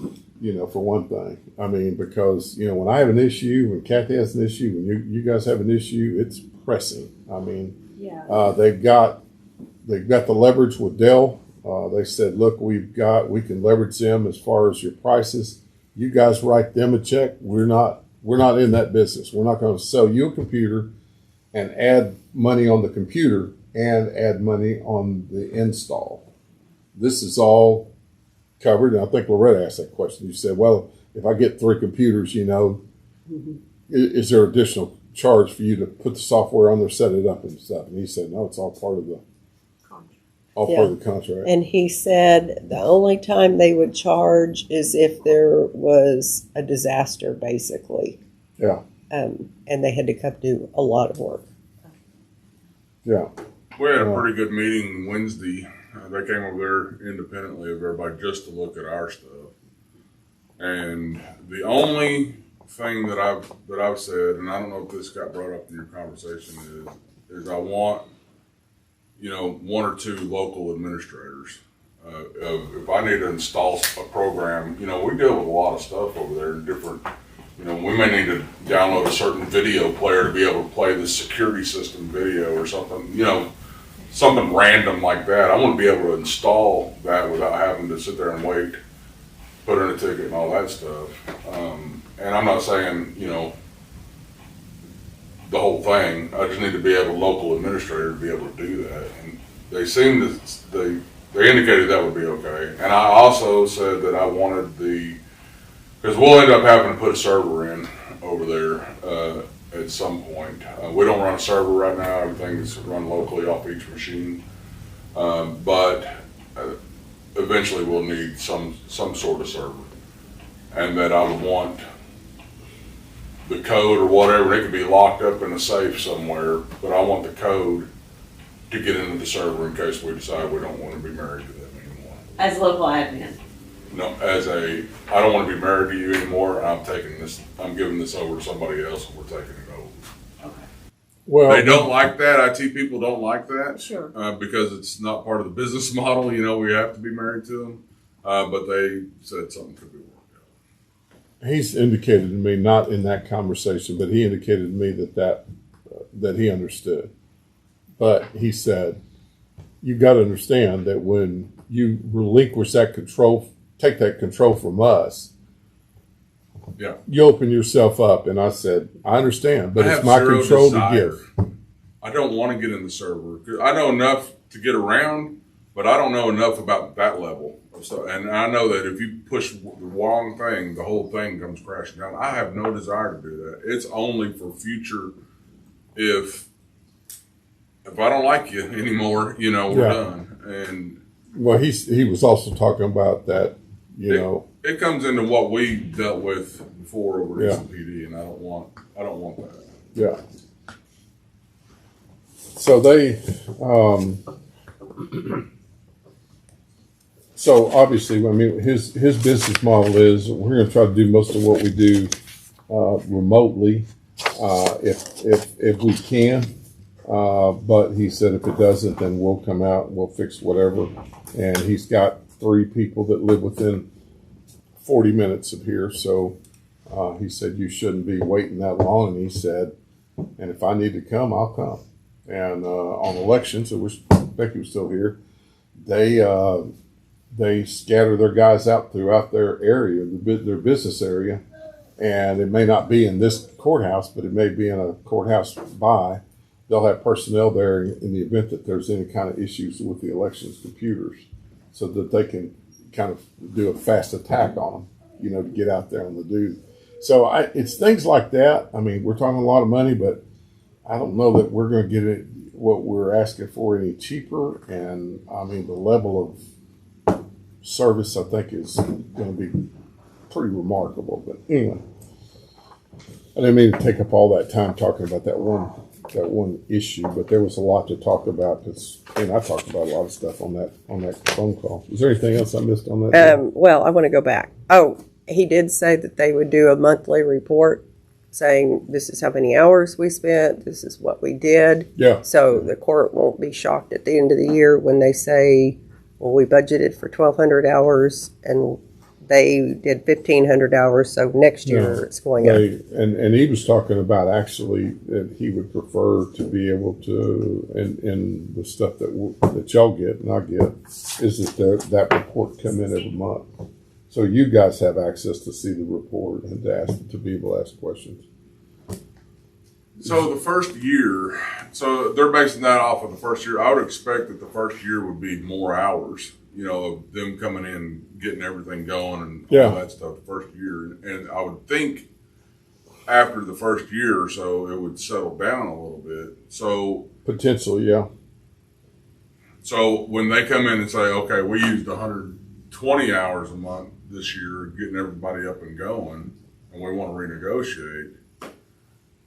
for one thing. I mean, because, when I have an issue, when Kathy has an issue, when you guys have an issue, it's pressing. I mean, Yeah. they've got the leverage with Dell. They said, look, we can leverage them as far as your prices. You guys write them a check. We're not in that business. We're not going to sell you a computer and add money on the computer and add money on the install. This is all covered. And I think Loretta asked that question. You said, well, if I get 3 computers, is there additional charge for you to put the software on there, set it up and stuff? And he said, no, it's all part of the part of the contract. And he said the only time they would charge is if there was a disaster, basically. Yeah. And they had to come do a lot of work. Yeah. We had a pretty good meeting Wednesday. They came over there independently of everybody just to look at our stuff. And the only thing that I've said, and I don't know if this got brought up in your conversation, is I want 1 or 2 local administrators. If I need to install a program, we deal with a lot of stuff over there in different. We may need to download a certain video player to be able to play the security system video or something. Something random like that. I want to be able to install that without having to sit there and wait, put in a ticket and all that stuff. And I'm not saying, the whole thing. I just need to be able, local administrator, to be able to do that. And they seemed to, they indicated that would be okay. And I also said that I wanted because we'll end up having to put a server in over there at some point. We don't run a server right now. Everything is run locally off each machine. But eventually we'll need some sort of server. And that I would want the code or whatever. It could be locked up in a safe somewhere, but I want the code to get into the server in case we decide we don't want to be married to them anymore. As local admin. No, I don't want to be married to you anymore. I'm giving this over to somebody else, and we're taking it over. Okay. Well, They don't like that. IT people don't like that. Sure. Because it's not part of the business model. We have to be married to them. But they said something could be worked out. he's indicated to me, not in that conversation, but he indicated to me that he understood. But he said, you've got to understand that when you relinquish that control, take that control from us, Yeah. you open yourself up. And I said, I understand, but it's my control to give. I don't want to get in the server. I know enough to get around, but I don't know enough about that level. So, and I know that if you push the wrong thing, the whole thing comes crashing down. I have no desire to do that. It's only for future. If I don't like you anymore, we're done. And well, he was also talking about that, it comes into what we dealt with before over at Yeah. PD, and I don't want that. Yeah. So they, so obviously, I mean, his business model is we're going to try to do most of what we do remotely, if we can. But he said if it doesn't, then we'll come out and we'll fix whatever. And he's got 3 people that live within 40 minutes of here. So he said you shouldn't be waiting that long. And he said, and if I need to come, I'll come. And on elections, I wish Becky was still here. They scatter their guys out throughout their area, their business area, and it may not be in this courthouse, but it may be in a courthouse by. They'll have personnel there in the event that there's any kind of issues with the elections computers, so that they can kind of do a fast attack on them, to get out there on the duty. So it's things like that. I mean, we're talking a lot of money, but I don't know that we're going to get it what we're asking for any cheaper. And I mean, the level of service I think is going to be pretty remarkable. But anyway, I didn't mean to take up all that time talking about that one issue, but there was a lot to talk about. And I talked about a lot of stuff on that phone call. Is there anything else I missed on that? Well, I want to go back. Oh, he did say that they would do a monthly report saying this is how many hours we spent, this is what we did. Yeah. So the court won't be shocked at the end of the year when they say, well, we budgeted for 1,200 hours and they did 1,500 hours, so next year No, it's going up. And he was talking about actually that he would prefer to be able to, and the stuff that y'all get and I get, is that report come in every month. So you guys have access to see the report and to be able to ask questions. So the first year, so they're basing that off of the first year. I would expect that the first year would be more hours, of them coming in, getting everything going and all that stuff the first year. And I would think after the first year or so, it would settle down a little bit. So potentially, yeah. So when they come in and say, okay, we used 120 hours a month this year, getting everybody up and going, and we want to renegotiate,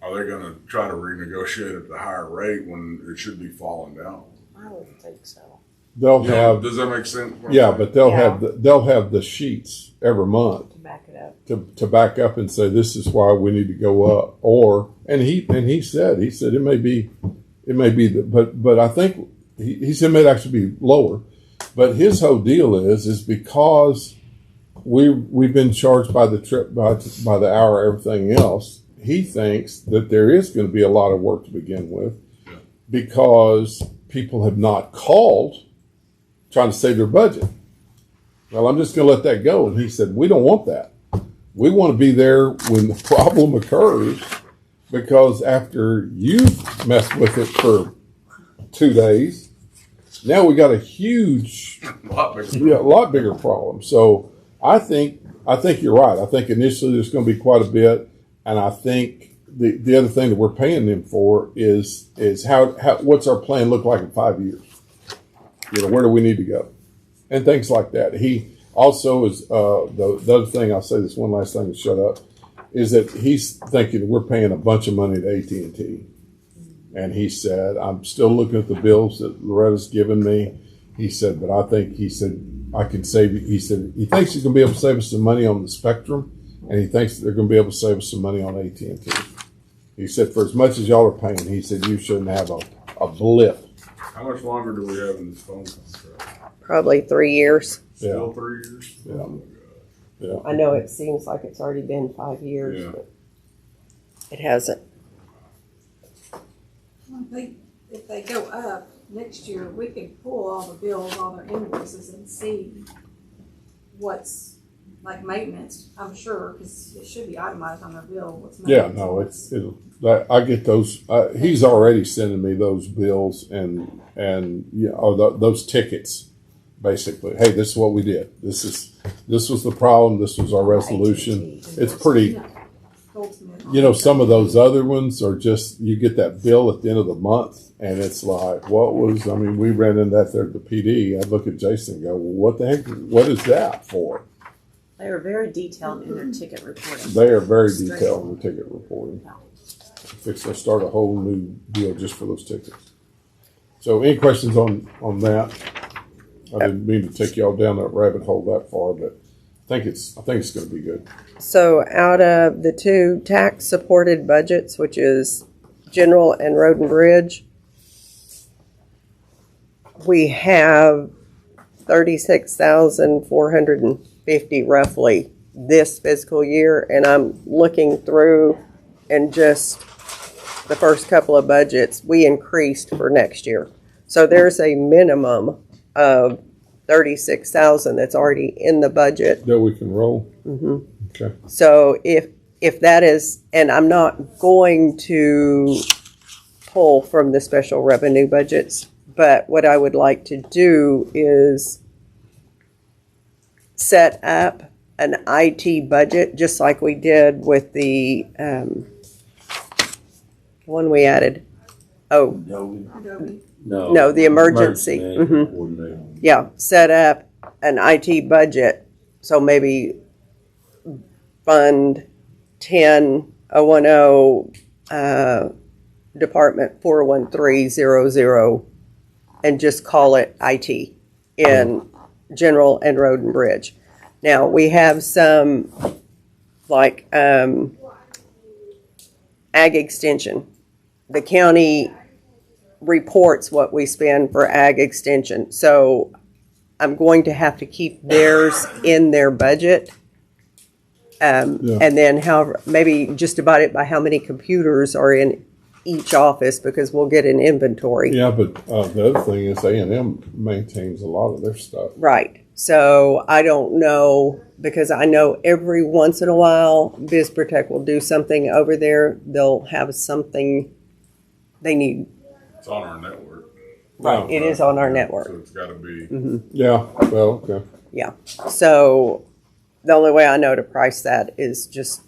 are they going to try to renegotiate at the higher rate when it should be falling down? I would think so. They'll have. Does that make sense? Yeah, but they'll have the sheets every month To back it up. to back up and say this is why we need to go up. He said it may be but I think he said it may actually be lower. But his whole deal is because we've been charged by the trip by the hour, everything else. He thinks that there is going to be a lot of work to begin with because people have not called trying to save their budget. Well, I'm just going to let that go. And he said, we don't want that. We want to be there when the problem occurs because after you've messed with it for 2 days, now we got a huge, a lot bigger problem. So I think you're right. I think initially there's going to be quite a bit. And I think the other thing that we're paying them for is how what's our plan look like in 5 years? Where do we need to go? And things like that. He also is, the other thing, I'll say this one last thing to shut up, is that he's thinking we're paying a bunch of money to AT&T. And he said, I'm still looking at the bills that Loretta's given me. He said, but I think, I can save you. He said, he thinks he's going to be able to save us some money on the spectrum. And he thinks they're going to be able to save us some money on AT&T. He said, for as much as y'all are paying, he said, you shouldn't have a blip. How much longer do we have in this phone contract? Probably 3 years. Still 3 years? Yeah. Oh my God. Yeah. I know it seems like it's already been 5 years, but it hasn't. If they go up next year, we can pull all the bills, all their invoices and see what's like maintenance, I'm sure, because it should be itemized on their bill. What's Yeah, maintenance. no, I get those. He's already sending me those bills and those tickets. Basically, hey, this is what we did. This was the problem. This was our resolution. It's pretty. Some of those other ones are just you get that bill at the end of the month, and it's like, we ran into that there at the PD. I'd look at Jason and go, well, what the heck? What is that for? They are very detailed in their ticket reporting. They are very detailed in the ticket reporting. Fixing to start a whole new deal just for those tickets. So, any questions on that? I didn't mean to take y'all down that rabbit hole that far, but I think it's going to be good. So, out of the two tax-supported budgets, which is general and road and bridge, we have 36,450 roughly this fiscal year, and I'm looking through and just the first couple of budgets we increased for next year. So there's a minimum of 36,000 that's already in the budget. That we can roll. Mm-hmm. Okay. So if that is, and I'm not going to pull from the special revenue budgets, but what I would like to do is set up an IT budget, just like we did with the one we added. Oh, no, the emergency. Mm-hmm. Yeah, set up an IT budget. So maybe Fund 10010, Department 41300, and just call it IT in general and road and bridge. Now, we have some, like, ag extension. The county reports what we spend for ag extension. So I'm going to have to keep theirs in their budget. And then maybe just divide it by how many computers are in each office, because we'll get an inventory. Yeah, but the other thing is A&M maintains a lot of their stuff. Right. So I don't know, because I know every once in a while, BizProtect will do something over there. They'll have something they need. It's on our network. Right. It is on our network. So it's got to be. Yeah, well, okay. Yeah. So the only way I know to price that is just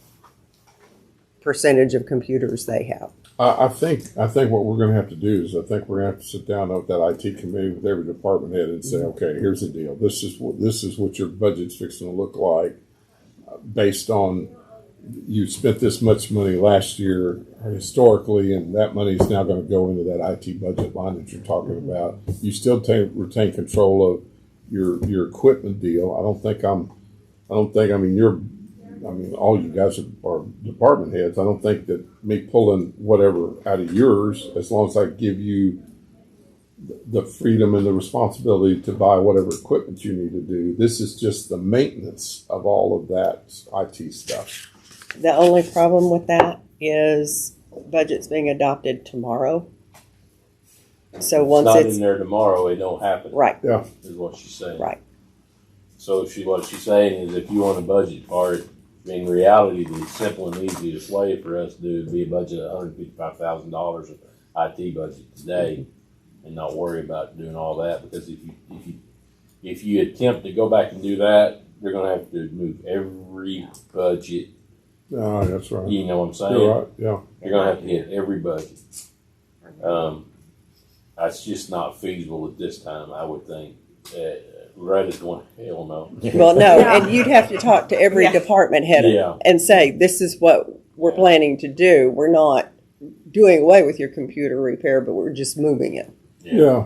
percentage of computers they have. I think what we're going to have to do is I think we're going to have to sit down with that IT committee with every department head and say, okay, here's the deal. This is what your budget's fixing to look like, based on you spent this much money last year historically, and that money is now going to go into that IT budget line that you're talking about. You still retain control of your equipment deal. I mean, all you guys are department heads. I don't think that me pulling whatever out of yours, as long as I give you the freedom and the responsibility to buy whatever equipment you need to do. This is just the maintenance of all of that IT stuff. The only problem with that is budget's being adopted tomorrow. So once Not it's in there tomorrow, it don't happen. right, Yeah. Is what she's saying. right. So what she's saying is, if you want a budget for it, in reality, the simple and easiest way for us to do would be a budget of $155,000 of IT budget today, and not worry about doing all that. Because if you attempt to go back and do that, you're going to have to move every budget. Oh, that's right. You know what I'm saying? You're right. Yeah. You're going to have to hit every budget. That's just not feasible at this time, I would think. Right is going, hell no. Well, no, and you'd have to talk to every department head and say, this is what we're planning to do. We're not doing away with your computer repair, but we're just moving it. Yeah.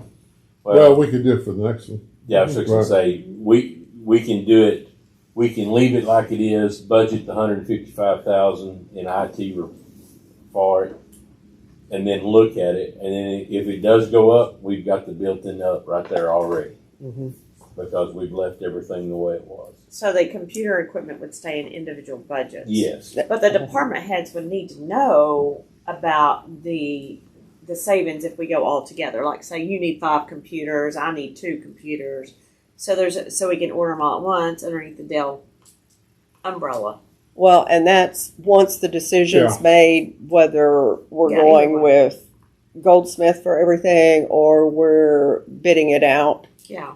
Well, we could do it for the next one. Yeah, I was just going to say, we can do it. We can leave it like it is, budget the $155,000 in IT for it, and then look at it. And then if it does go up, we've got the built-in up right there already. Mm-hmm. Because we've left everything the way it was. So the computer equipment would stay in individual budgets. Yes. But the department heads would need to know about the savings if we go all together. Like, say you need 5 computers, I need 2 computers. So we can order them all at once underneath the Dell umbrella. Well, and that's once the decision's made, whether we're going with Goldsmith for everything or we're bidding it out. Yeah.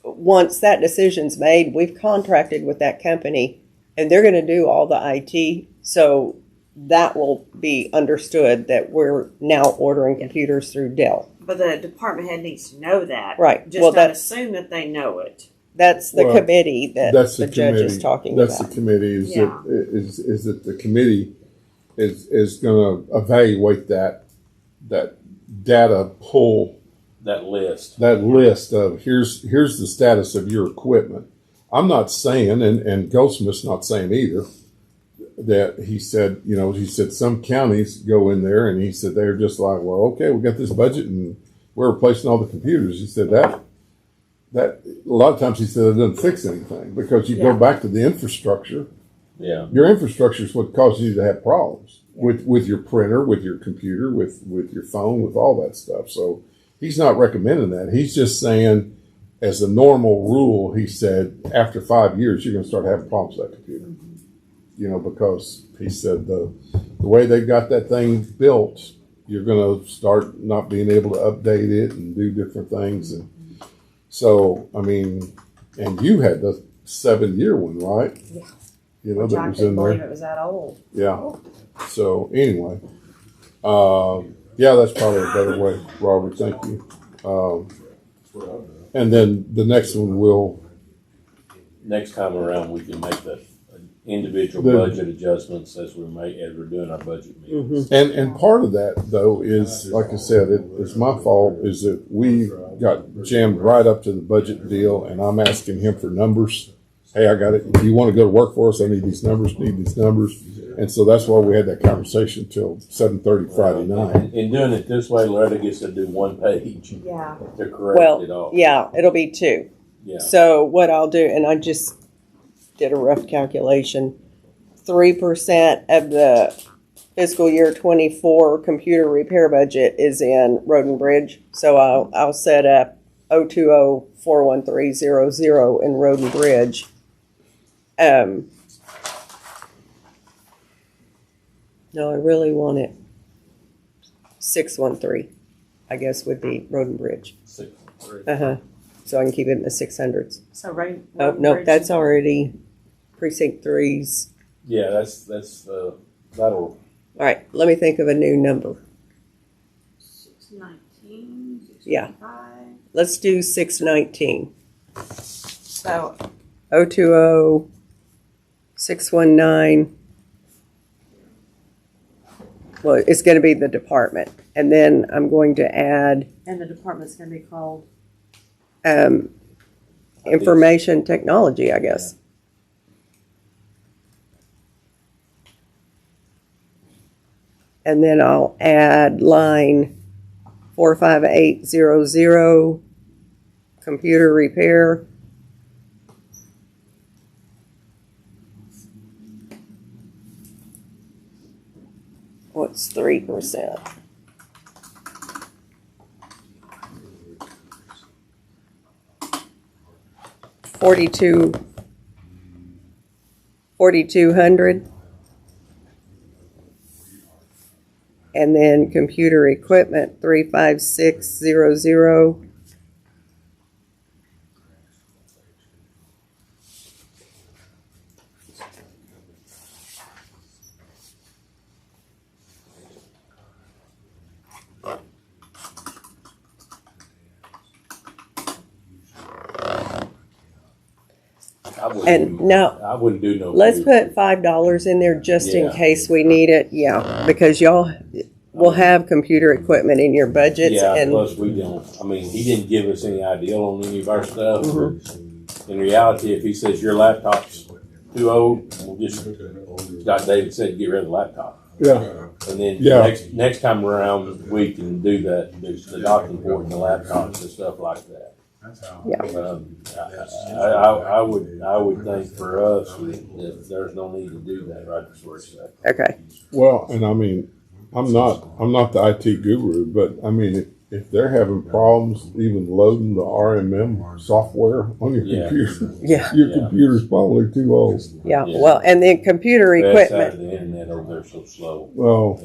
Once that decision's made, we've contracted with that company, and they're going to do all the IT. So that will be understood that we're now ordering computers through Dell. But the department head needs to know that. Right. Just not assume that they know it. That's the committee that the judge is talking about. That's the committee. Is that the committee is going to evaluate that data pull. That list of here's the status of your equipment. I'm not saying, and Goldsmith's not saying either, that he said some counties go in there and he said they're just like, well, okay, we got this budget and we're replacing all the computers. He said that a lot of times he said it doesn't fix anything, because you go back to the infrastructure. Yeah. Your infrastructure is what causes you to have problems with your printer, with your computer, with your phone, with all that stuff. So he's not recommending that. He's just saying, as a normal rule, he said, after 5 years, you're going to start having problems with that computer. Because he said the way they got that thing built, you're going to start not being able to update it and do different things. And so, I mean, and you had the 7-year one, right? Yeah. That was in there. It was that old. Yeah. So anyway, that's probably a better way, Robert. Thank you. And then the next one next time around, we can make the individual budget adjustments as we're doing our budget meetings. Mm-hmm. And part of that though is, like I said, it's my fault, is that we got jammed right up to the budget deal, and I'm asking him for numbers hey, I got it. If you want to go to work for us, I need these numbers, And so that's why we had that conversation till 7:30 Friday night. In doing it this way, Loretta gets to do one page Yeah. to correct it all. Yeah, it'll be 2. Yeah. So what I'll do, and I just did a rough calculation, 3% of the fiscal year 24 computer repair budget is in Road and Bridge. So I'll set up 020-413-00 in Road and Bridge. No, I really want it 613, I guess would be Road and Bridge. 6-3. So I can keep it in the 600s. So right. Oh, no, that's already precinct 3's. Yeah, that's that'll. All right, let me think of a new number. 619, Yeah. 625. Let's do 619. So 020-619. Well, it's going to be the department. And then I'm going to add And the department's going to be called. information technology, I guess. And then I'll add line 45800, computer repair. What's 3%? $4,200. And then computer equipment, 35600. And now, I wouldn't do no. let's food. put $5 in there just in Yeah. case we need it. Yeah, because y'all will have computer equipment in your budgets. Yeah, And plus we don't. I mean, he didn't give us any idea on any of our stuff. Mm-hmm. In reality, if he says your laptop's too old, we'll just, like David said, get rid of the laptop. Yeah. And then Yeah. next time around, we can do that. There's the docking port and the laptops and stuff like that. Yeah. I would think for us that there's no need to do that right this first second. okay, Well, and I mean, I'm not the IT guru, but I mean, if they're having problems even loading the RMM software on your Yeah. computer, yeah, your Yeah. computer's probably too old. yeah. Yeah. Well, and then computer Best side equipment. of the internet over there so slow. Well,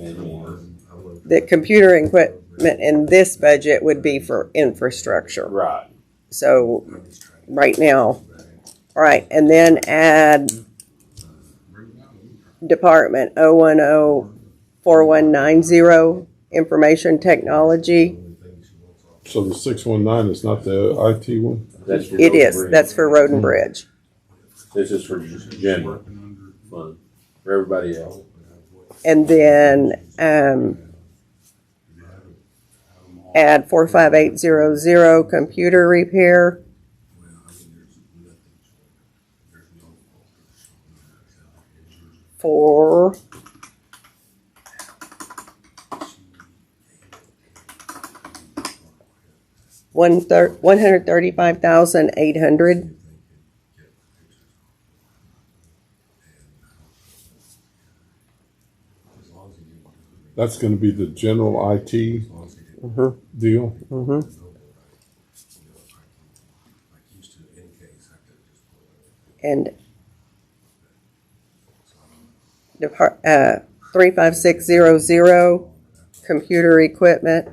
The computer equipment in this budget would be for infrastructure. Right. So right now, all right, and then add department 010-4190, information technology. so the 619 is not the IT one? That's for It Road is, Bridge. that's for Road and Bridge. This is for just general fund for everybody else. And then add 45800, computer repair. For $135,800. That's going to be the general IT deal. Mm-hmm. And 35600, computer equipment.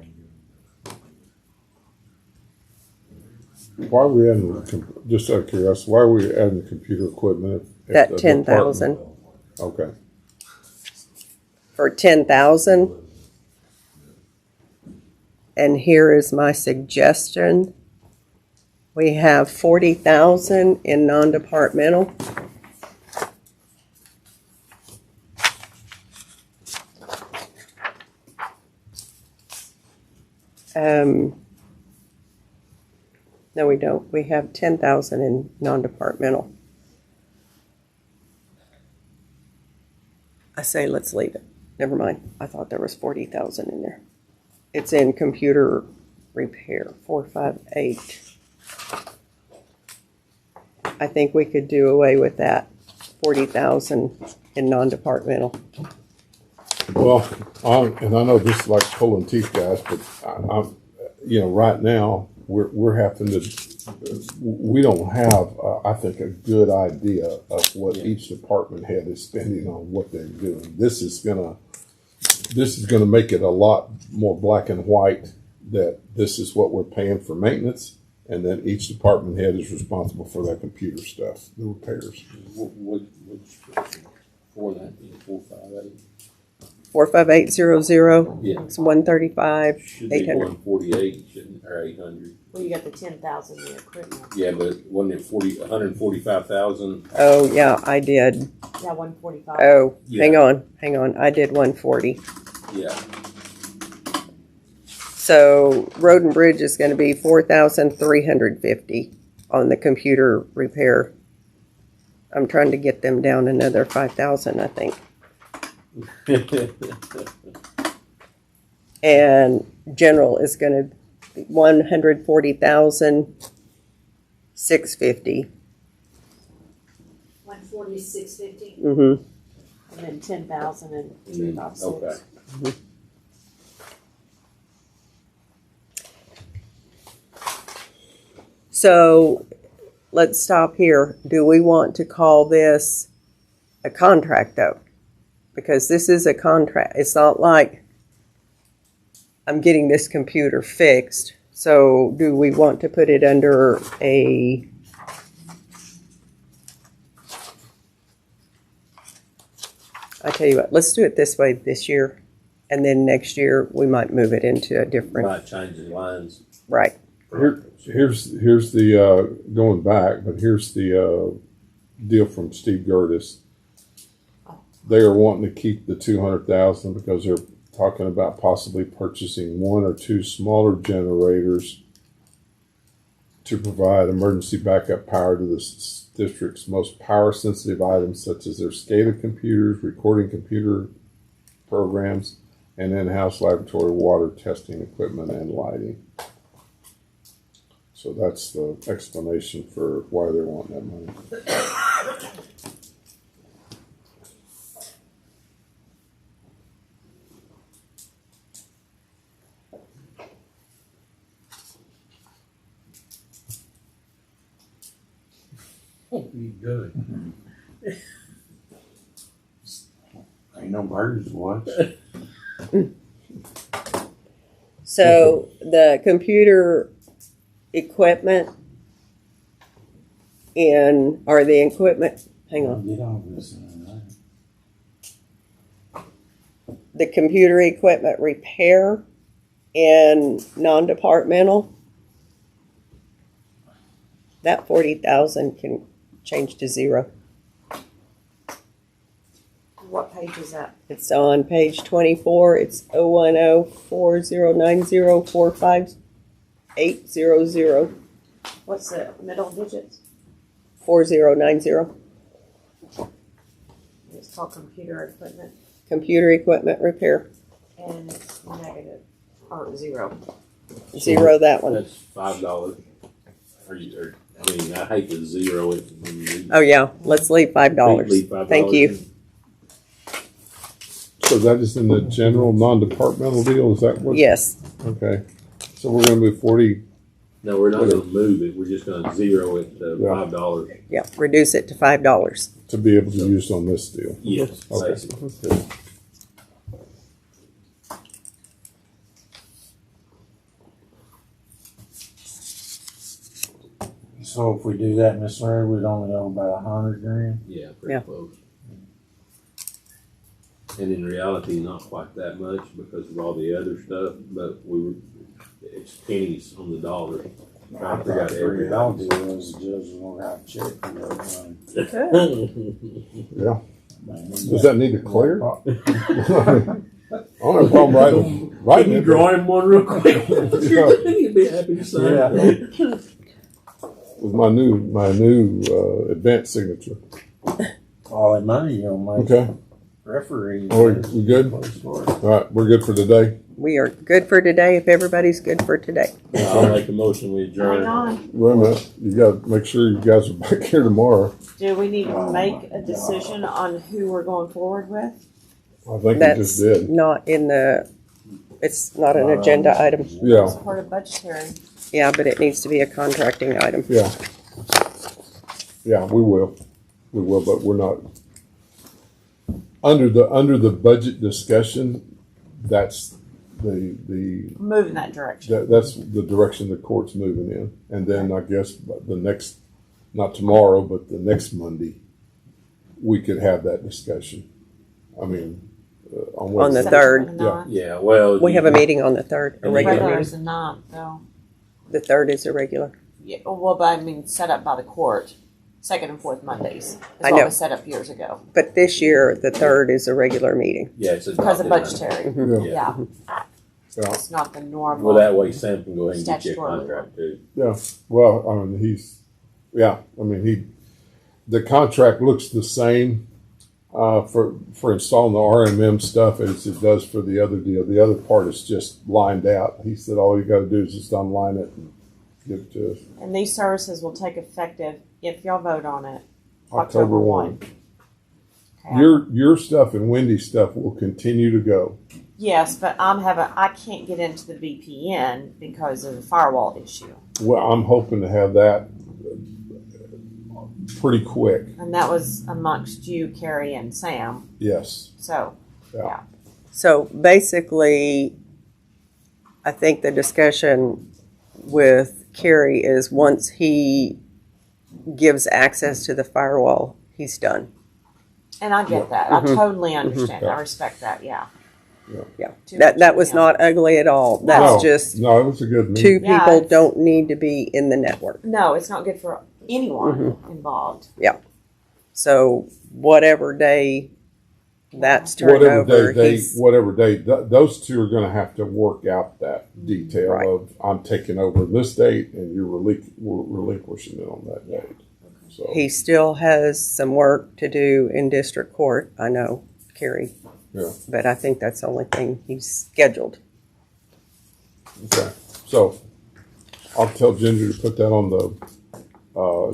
Why are we adding, just out of curiosity, why are we adding the computer equipment? At That the 10,000. department? Okay. For 10,000. And here is my suggestion. We have 40,000 in non-departmental. No, we don't. We have 10,000 in non-departmental. say let's leave it. Never mind. I thought there was 40,000 in there. It's in computer repair, 458. I think we could do away with that 40,000 in non-departmental. Well, and I know this is like pulling teeth, guys, but I'm, right now we're having to. We don't have, I think, a good idea of what each department head is spending on what they're doing. This is gonna make it a lot more black and white that this is what we're paying for maintenance, and then each department head is responsible for that computer stuff, the repairs. Which 419, 458? 45800. Yeah. It's 135, Should be 800. 148, shouldn't, or 800. Well, you got the 10,000 in equipment. Yeah, but wasn't it 145,000? Oh, yeah, I did. Yeah, 145. Oh, Yeah. hang on. I did 140. Yeah. So road and bridge is going to be 4,350 on the computer repair. I'm trying to get them down another 5,000, I think. And general is going to be 140,650. 146.50. Mm-hmm. And then 10,000 and 256. Okay. So let's stop here. Do we want to call this a contract, though? Because this is a contract. It's not like I'm getting this computer fixed. So do we want to put it under a... I tell you what, let's do it this way this year. And then next year we might move it into a different... Might change the lines. Right. Here's the going back, but here's the deal from Steve Gertis. They are wanting to keep the 200,000 because they're talking about possibly purchasing one or two smaller generators to provide emergency backup power to the district's most power sensitive items, such as their SCADA computers, recording computer programs, and in-house laboratory water testing equipment and lighting. So that's the explanation for why they're wanting that money. You good. Ain't no birds to watch. So the computer equipment or the equipment, hang on. Get on this. The computer equipment repair in non-departmental, that 40,000 can change to zero. What page is that? It's on page 24. It's 010-4090-45800. What's the middle digits? 4090. It's called computer equipment. Computer equipment repair. And it's negative, or zero. Zero that one. That's $5. I hate to zero it. When you Oh yeah, let's leave $5. leave $5 Thank you. in. So that is in the general non-departmental deal, is that what? Yes. Okay. So we're gonna move 40, No, we're not going to move it. We're just going to zero it to $5. Yeah, reduce it to $5. to be able to use on this deal. Yes, Okay. basically. Okay. So if we do that, Miss Larry, we'd only owe about $100,000. Yeah, pretty Yeah. close. And in reality, not quite that much because of all the other stuff, but it's pennies on the dollar. I Trying to figure out thought every $3 was the judge was gonna have to check for that money. Yeah. Man, Does that need to clear? I don't have a problem writing Can you it. draw him one real quick? You'd be happy to sign Yeah. it. With my new advanced signature. all that money you gonna make. Okay. Referee. Oh, we good? All right, we're good for today. We are good for today, if everybody's good for today. I'll make a motion, we adjourn. Hang on. Wait a minute, you gotta make sure you guys are back here tomorrow. Do we need to make a decision on who we're going forward with? I think we That's just did. not in the, it's not an agenda item. Yeah, It's part of budgetary. Yeah, but it needs to be a contracting item. yeah. Yeah, we will. We will, but we're not. Under the budget discussion, that's the Move in that direction. that's the direction the court's moving in. And then I guess the next, not tomorrow, but the next Monday, we could have that discussion. I mean, on On the Wednesday. 3rd. Yeah. Yeah, well. We have a meeting on the 3rd, a regular Regular meeting. is the 9th, though. The 3rd is a regular. Yeah, well, but I mean, set up by the court, 2nd and 4th Mondays. That's I what know. was set up years ago. But this year, the 3rd is a regular meeting. Yeah, it's Because of adopted. budgetary. Yeah. Yeah, Yeah. it's not the normal. Well, that way Sam can go ahead and get you a Statutory. contract too. Yeah, well, I mean, the contract looks the same for installing the RMM stuff as it does for the other deal. The other part is just lined out. He said all you got to do is just unline it and give it to us. And these services will take effective, if y'all vote on it, October 1. Okay. Your stuff and Wendy's stuff will continue to go. Yes, but I can't get into the VPN because of the firewall issue. Well, I'm hoping to have that pretty quick. And that was amongst you, Carrie, and Sam. Yes. So, Yeah. So basically, I think the discussion with Kerry is once he gives access to the firewall, he's done. and I get that. I totally understand. Yeah. I respect that. Yeah. Yeah, Too that much was for him. not ugly at all. That's just No, it was a good two meeting. Yeah, people it's- don't need to be in the network. No, it's not good for anyone Mm-hmm. involved. So whatever day that's turned over, he's, Whatever day, those two are going to have to work out that detail Right. of I'm taking over this date and you're relinquishing it on that date. So he still has some work to do in district court. I know, Kerry. Yeah. But I think that's the only thing he's scheduled. okay, so I'll tell Ginger to put that on the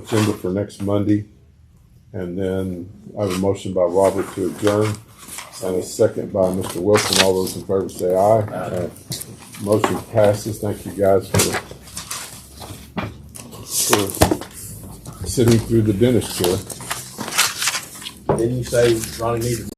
agenda for next Monday, and then I have a motion by Robert to adjourn, and a second by Mr. Wilson. All those in favor say aye. Motion passes. Thank you guys for sitting through the dentist chair. Didn't you say Ronnie needed